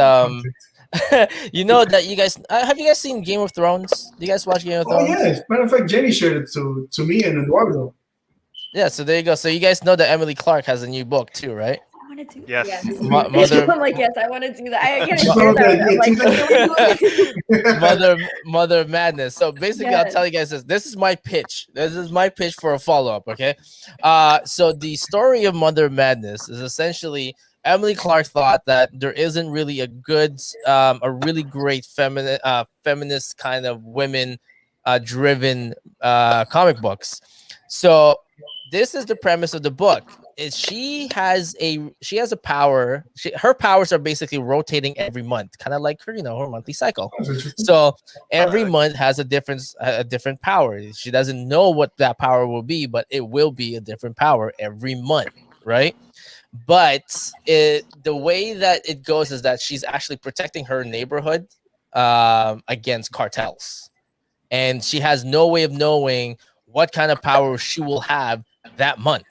[SPEAKER 1] you know that you guys have you guys seen Game of Thrones? Do you guys watch Game of Thrones?
[SPEAKER 3] Oh yeah, matter of fact, Jenny shared it to me and Eduardo.
[SPEAKER 1] Yeah, so there you go. So you guys know that Emily Clark has a new book too, right?
[SPEAKER 5] Yes.
[SPEAKER 6] I'm like, yes, I want to do that. I can't say that.
[SPEAKER 1] Mother Madness. So basically, I'll tell you guys this. This is my pitch. This is my pitch for a follow-up, okay? So the story of Mother Madness is essentially Emily Clark thought that there isn't really a really great feminist kind of women driven comic books. So this is the premise of the book. She has a power. Her powers are basically rotating every month, kind of like her monthly cycle. So every month has a different power. She doesn't know what that power will be, but it will be a different power every month, right? But the way that it goes is that she's actually protecting her neighborhood against cartels, and she has no way of knowing what kind of power she will have that month.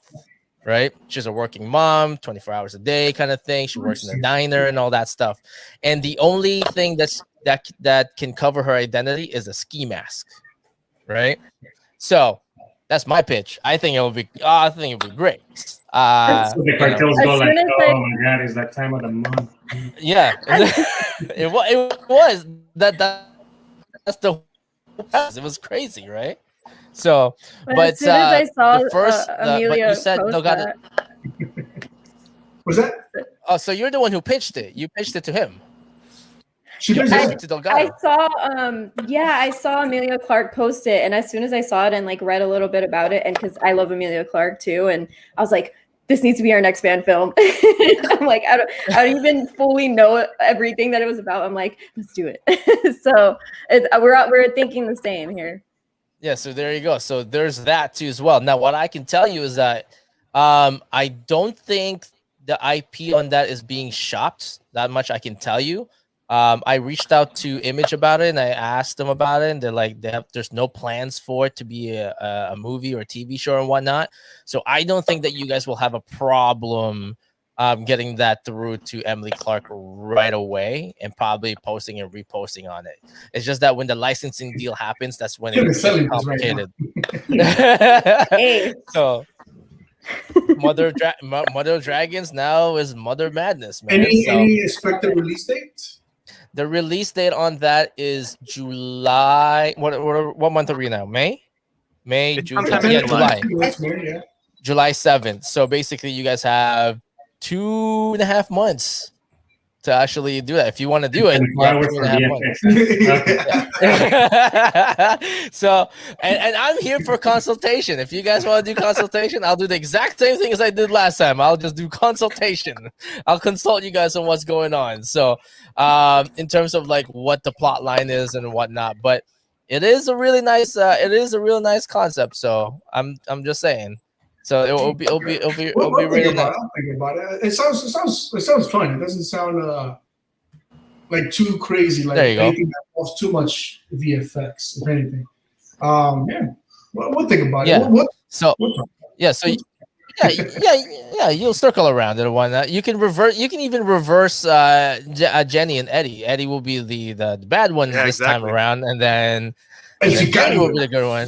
[SPEAKER 1] Right? She's a working mom, 24 hours a day kind of thing. She works in a diner and all that stuff. And the only thing that can cover her identity is a ski mask. Right? So that's my pitch. I think it will be great.
[SPEAKER 4] So the cartels go like, oh my god, it's that time of the month.
[SPEAKER 1] Yeah. it was. That's the it was crazy, right? So, but
[SPEAKER 6] as soon as I saw
[SPEAKER 1] the first,
[SPEAKER 6] Amelia
[SPEAKER 1] but you said
[SPEAKER 6] Delgado.
[SPEAKER 3] Was that?
[SPEAKER 1] Oh, so you're the one who pitched it. You pitched it to him.
[SPEAKER 3] She pitched it
[SPEAKER 6] to Delgado. I saw Amelia Clark post it, and as soon as I saw it and like read a little bit about it, and because I love Amelia Clark too, and I was like, this needs to be our next fan film. I'm like, I don't even fully know everything that it was about. I'm like, let's do it. So we're thinking the same here.
[SPEAKER 1] Yeah, so there you go. So there's that too as well. Now, what I can tell you is that I don't think the IP on that is being shopped that much. I can tell you. I reached out to Image about it and I asked them about it, and they're like, there's no plans for it to be a movie or a TV show and whatnot. So I don't think that you guys will have a problem getting that through to Emily Clark right away and probably posting and reposting on it. It's just that when the licensing deal happens, that's when it's complicated.
[SPEAKER 6] Hey.
[SPEAKER 1] So Mother of Dragons now is Mother Madness, man.
[SPEAKER 3] Any expected release date?
[SPEAKER 1] The release date on that is July. What month are we now? May, June. Yeah, July. July 7th. So basically, you guys have 2.5 months to actually do that. If you want to do it, So, and I'm here for consultation. If you guys want to do consultation, I'll do the exact same thing as I did last time. I'll just do consultation. I'll consult you guys on what's going on. So, in terms of like what the plot line is and whatnot, but it is a really nice, concept. So I'm just saying. So it'll be really nice.
[SPEAKER 3] I'll think about it. It sounds fun. It doesn't sound like too crazy, like anything that involves too much VFX, if anything. Yeah. We'll think about it.
[SPEAKER 1] You'll circle around it and whatnot. You can even reverse Jenny and Eddie. Eddie will be the bad one this time around, and then And then Jenny would be the good one.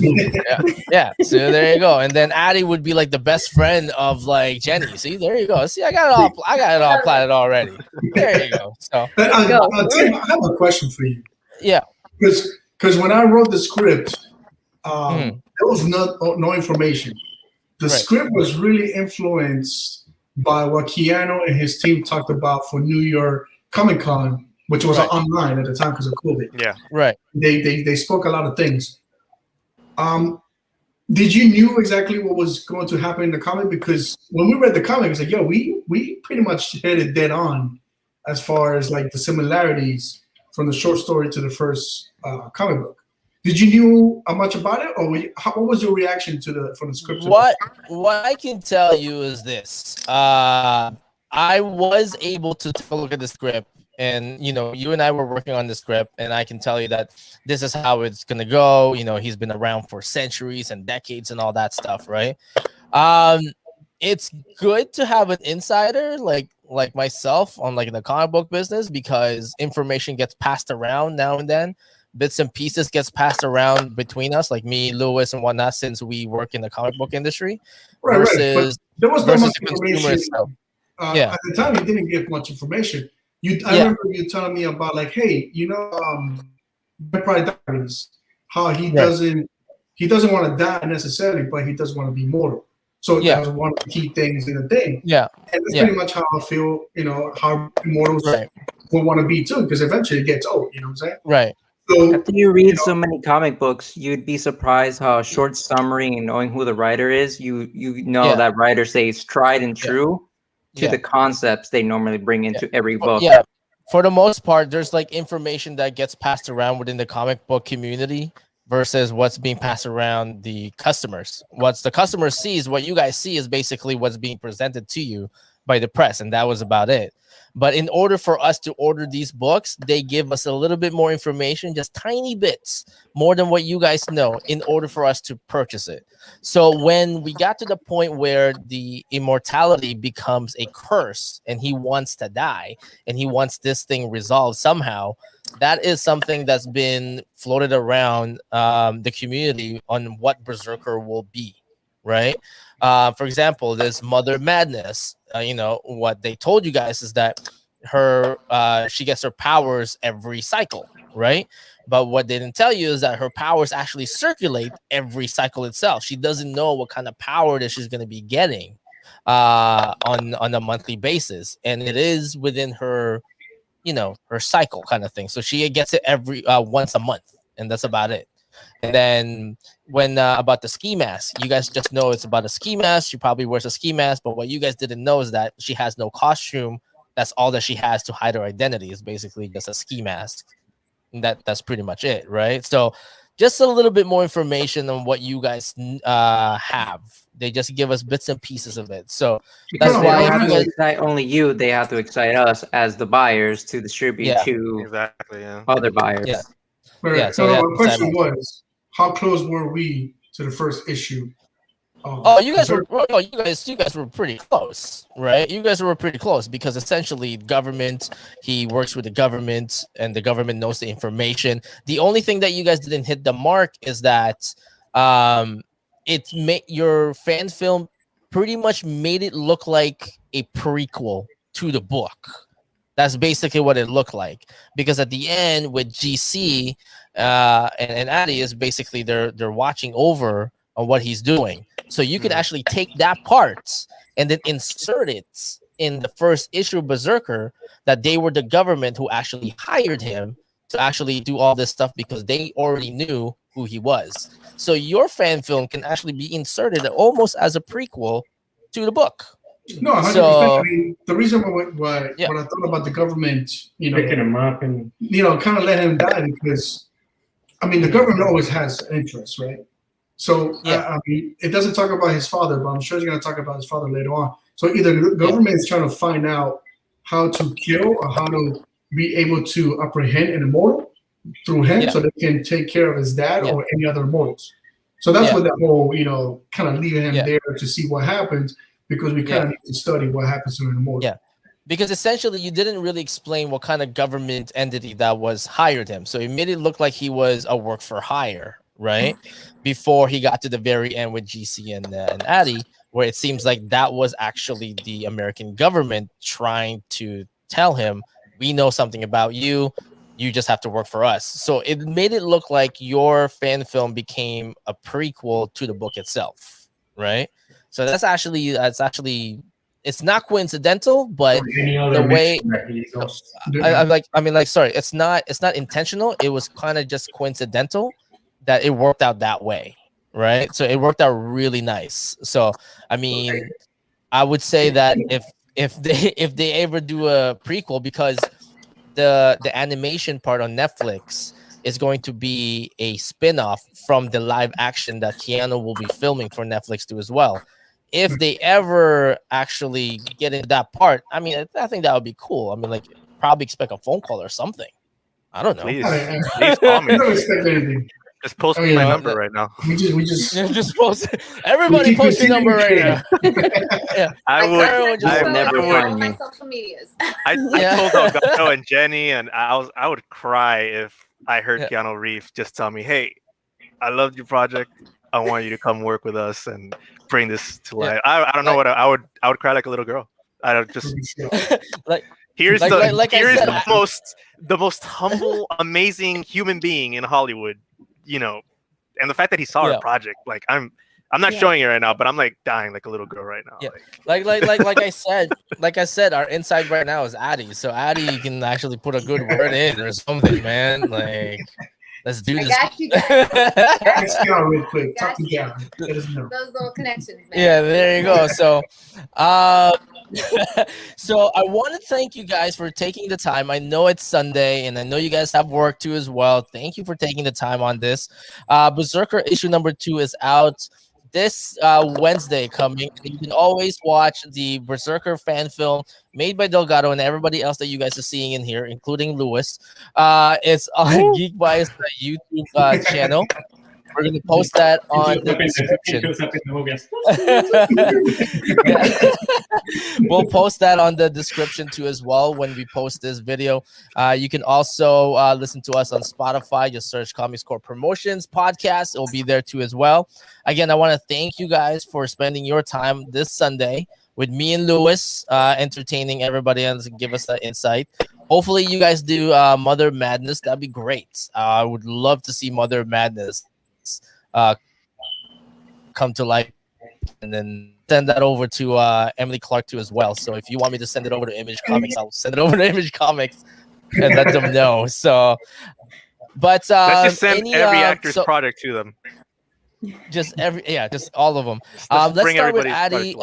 [SPEAKER 1] Yeah. So there you go. And then Addie would be like the best friend of like Jenny. See, there you go. See, I got it all plotted already. There you go. So
[SPEAKER 3] Tim, I have a question for you.
[SPEAKER 1] Yeah.
[SPEAKER 3] Because when I wrote the script, there was no information. The script was really influenced by what Keanu and his team talked about for New York Comic Con, which was online at the time because of COVID.
[SPEAKER 5] Yeah.
[SPEAKER 1] Right.
[SPEAKER 3] They spoke a lot of things. Did you knew exactly what was going to happen in the comic? Because when we read the comic, it's like, yo, we pretty much hit it dead on as far as like the similarities from the short story to the first comic book. Did you know much about it, or what was your reaction from the script?
[SPEAKER 1] What I can tell you is this: I was able to take a look at the script, and you and I were working on the script, and I can tell you that this is how it's gonna go. He's been around for centuries and decades and all that stuff, right? It's good to have an insider like myself on like the comic book business, because information gets passed around now and then. Bits and pieces gets passed around between us, like me, Lewis, and whatnot, since we work in the comic book industry. Versus
[SPEAKER 3] there was not much
[SPEAKER 1] the
[SPEAKER 3] information. At the time, you didn't give much information. I remember you telling me about like, hey, Vampire Diaries, how he doesn't want to die necessarily, but he doesn't want to be mortal. So that was one of the key things in the thing.
[SPEAKER 1] Yeah,
[SPEAKER 3] and that's pretty much how I feel. How immortals will want to be too, because eventually it gets old. You know what I'm saying?
[SPEAKER 1] Right.
[SPEAKER 3] So,
[SPEAKER 2] after you read so many comic books, you'd be surprised how a short summary and knowing who the writer is, that writer stays tried and true to the concepts they normally bring into every book.
[SPEAKER 1] Yeah, for the most part, there's like information that gets passed around within the comic book community versus what's being passed around the customers. What the customer sees, what you guys see, is basically what's being presented to you by the press, and that was about it. But in order for us to order these books, they give us a little bit more information, just tiny bits more than what you guys know, in order for us to purchase it. So when we got to the point where the immortality becomes a curse and he wants to die and he wants this thing resolved somehow, that is something that's been floated around the community on what Berserker will be, right? For example, this Mother Madness, what they told you guys is that she gets her powers every cycle, right? But what they didn't tell you is that her powers actually circulate every cycle itself. She doesn't know what kind of power that she's going to be getting on a monthly basis, and it is within her her cycle kind of thing. So she gets it every once a month, and that's about it. And then when about the ski mask, you guys just know it's about a ski mask. She probably wears a ski mask, but what you guys didn't know is that she has no costume. That's all that she has to hide her identity, is basically just a ski mask. And that's pretty much it, right? So just a little bit more information on what you guys have. They just give us bits and pieces of it. So that's why
[SPEAKER 2] they have to excite only you. They have to excite us as the buyers to distribute to other buyers.
[SPEAKER 3] Yeah. Right. So my question was, how close were we to the first issue?
[SPEAKER 1] You guys were pretty close, right? You guys were pretty close, because essentially government, he works with the government, and the government knows the information. The only thing that you guys didn't hit the mark is that your fan film pretty much made it look like a prequel to the book. That's basically what it looked like, because at the end with GC and Addie, is basically they're watching over on what he's doing. So you could actually take that part and then insert it in the first issue of Berserker, that they were the government who actually hired him to actually do all this stuff, because they already knew who he was. So your fan film can actually be inserted almost as a prequel to the book.
[SPEAKER 3] No, 100%.
[SPEAKER 1] So,
[SPEAKER 3] I mean, the reason why when I thought about the government,
[SPEAKER 4] picking him up and
[SPEAKER 3] kind of let him die, because I mean, the government always has interest, right? So I mean, it doesn't talk about his father, but I'm sure it's going to talk about his father later on. So either the government is trying to find out how to kill or how to be able to apprehend an immortal through him, so they can take care of his dad or any other immortals. So that's what that whole, kind of leaving him there to see what happens, because we kind of need to study what happens to an immortal.
[SPEAKER 1] Yeah. because essentially you didn't really explain what kind of government entity that was hired him. So it made it look like he was a work for hire, right? Before he got to the very end with GC and Addy, where it seems like that was actually the American government trying to tell him, we know something about you. You just have to work for us. So it made it look like your fan film became a prequel to the book itself, right? So that's actually it's not coincidental, but the way sorry, it's not intentional. It was kind of just coincidental that it worked out that way, right? So it worked out really nice. So I mean, I would say that if they ever do a prequel, because the animation part on Netflix is going to be a spin-off from the live action that Keanu will be filming for Netflix too as well. If they ever actually get into that part, I mean, I think that would be cool. I mean, like, probably expect a phone call or something. I don't know.
[SPEAKER 5] Please call me.
[SPEAKER 3] Don't expect anything.
[SPEAKER 5] Just post my number right now.
[SPEAKER 3] We just
[SPEAKER 1] post. Everybody post your number right now. Yeah,
[SPEAKER 5] I would
[SPEAKER 7] never find my social medias.
[SPEAKER 5] I told Delgado and Jenny, and I would cry if I heard Keanu Reeves just tell me, "Hey, I loved your project. I want you to come work with us and bring this to life." I don't know what I would cry like a little girl. I don't just
[SPEAKER 1] like.
[SPEAKER 5] Here's the most humble, amazing human being in Hollywood, you know, and the fact that he saw our project, like I'm not showing it right now, but I'm like dying like a little girl right now.
[SPEAKER 1] Yeah. Like I said, our inside right now is Addy, so Addy can actually put a good word in or something, man. Like, let's do this.
[SPEAKER 7] Got you guys.
[SPEAKER 3] real quick. Talk to you.
[SPEAKER 7] Those little connections, man.
[SPEAKER 1] Yeah, there you go. So, so I want to thank you guys for taking the time. I know it's Sunday, and I know you guys have work too as well. Thank you for taking the time on this. Berserker issue number 2 is out this Wednesday coming. You can always watch the Berserker fan film made by Delgado and everybody else that you guys are seeing in here, including Lewis. It's on Geekvised YouTube channel. We're going to post that on the description. We'll post that on the description too as well when we post this video. You can also listen to us on Spotify. Just search Comics Corp Promotions Podcast. It'll be there too as well. Again, I want to thank you guys for spending your time this Sunday with me and Lewis, entertaining everybody else and give us that insight. Hopefully you guys do Mother Madness. That'd be great. I would love to see Mother Madness come to life, and then send that over to Emily Clark too as well. So if you want me to send it over to Image Comics, I'll send it over to Image Comics and let them know. So, but
[SPEAKER 5] let's just send every actor's product to them.
[SPEAKER 1] Just all of them. Let's start with Addy.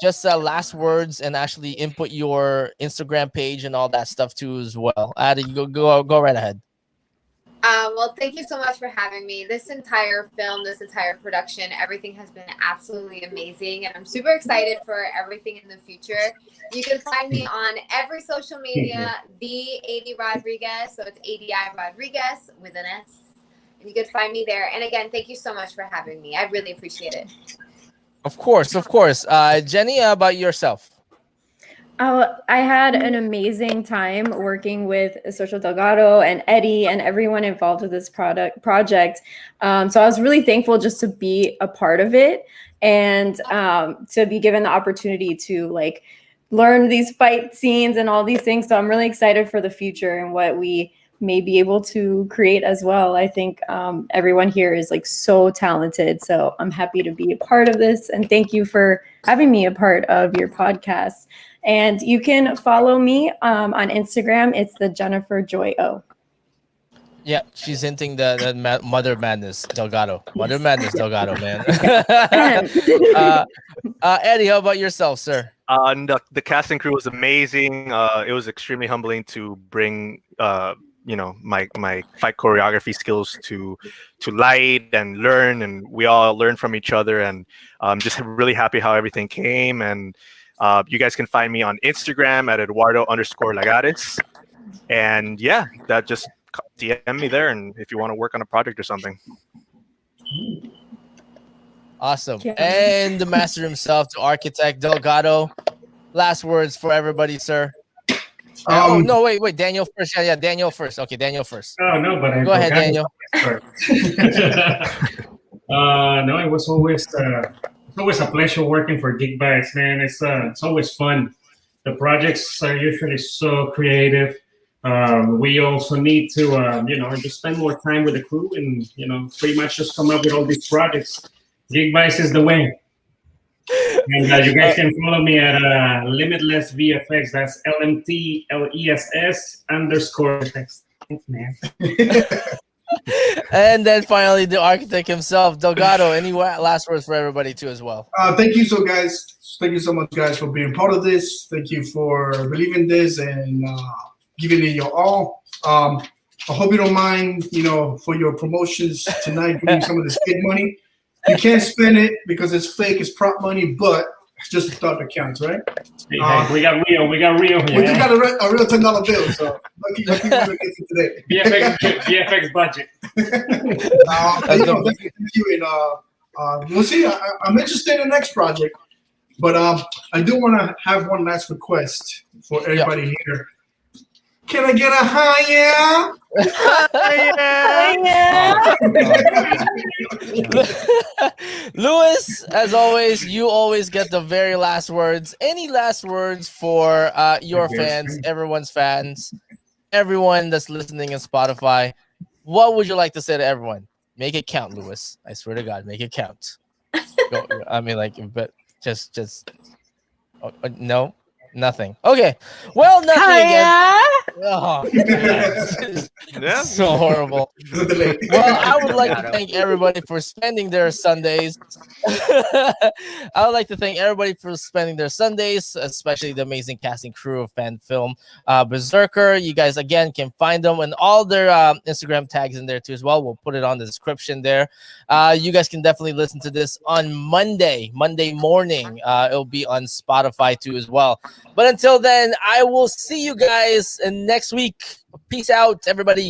[SPEAKER 1] Just last words, and actually input your Instagram page and all that stuff too as well. Addy, go right ahead.
[SPEAKER 7] Well, thank you so much for having me. This entire film, this entire production, everything has been absolutely amazing. And I'm super excited for everything in the future. You can find me on every social media, the AD Rodriguez. So it's ADI Rodriguez with an S. And you can find me there. And again, thank you so much for having me. I really appreciate it.
[SPEAKER 1] Of course. Jenny, how about yourself?
[SPEAKER 6] I had an amazing time working with Social Delgado and Eddie and everyone involved with this project. So I was really thankful just to be a part of it and to be given the opportunity to like learn these fight scenes and all these things. So I'm really excited for the future and what we may be able to create as well. I think everyone here is like so talented. So I'm happy to be a part of this. And thank you for having me a part of your podcast. And you can follow me on Instagram. It's the Jennifer Joy O.
[SPEAKER 1] Yeah, she's hinting the Mother Madness Delgado. Mother Madness Delgado, man. Eddie, how about yourself, sir?
[SPEAKER 5] The cast and crew was amazing. It was extremely humbling to bring my fight choreography skills to light and learn, and we all learned from each other, and just really happy how everything came. And you guys can find me on Instagram at Eduardo_Lagares. And yeah, that just DM me there, and if you want to work on a project or something.
[SPEAKER 1] Awesome. Yeah. And the master himself, the architect Delgado. last words for everybody, sir? Oh no, wait, Daniel first. Yeah, Daniel first. Okay, Daniel first.
[SPEAKER 4] Oh no, but
[SPEAKER 1] go ahead, Daniel.
[SPEAKER 4] No, it was always a pleasure working for Geekvised, man. It's always fun. The projects are usually so creative. We also need to just spend more time with the crew and pretty much just come up with all these projects. Geekvised is the way. And you guys can follow me at Limitless VFX. That's LMTLESS_FX. Thanks, man.
[SPEAKER 1] And then finally, the architect himself, Delgado. Any last words for everybody too, as well?
[SPEAKER 3] Thank you so much, guys, for being part of this. Thank you for believing this and giving it your all. I hope you don't mind, for your promotions tonight, giving some of this fake money. You can't spend it because it's fake, it's prop money, but it's just the thought that counts, right?
[SPEAKER 4] We got real here.
[SPEAKER 3] We just got a real $10 bill, so lucky we get it today.
[SPEAKER 4] VFX budget.
[SPEAKER 3] Thank you. And we'll see. I'm interested in the next project, but I do want to have one last request for everybody here. Can I get a higher?
[SPEAKER 1] Louis, as always, you always get the very last words. Any last words for your fans, everyone's fans, everyone that's listening on Spotify? What would you like to say to everyone? Make it count, Louis. I swear to God, make it count. But just no. Nothing. Okay. Well, nothing again. Oh,
[SPEAKER 5] yeah.
[SPEAKER 1] So horrible. Well, I would like to thank everybody for spending their Sundays. I would like to thank everybody for spending their Sundays, especially the amazing casting crew of Fanfilm, BRZRKR. You guys, again, can find them and all their Instagram tags in there too as well. We'll put it on the description there. You guys can definitely listen to this on Monday morning. It'll be on Spotify too as well. But until then, I will see you guys next week. Peace out, everybody.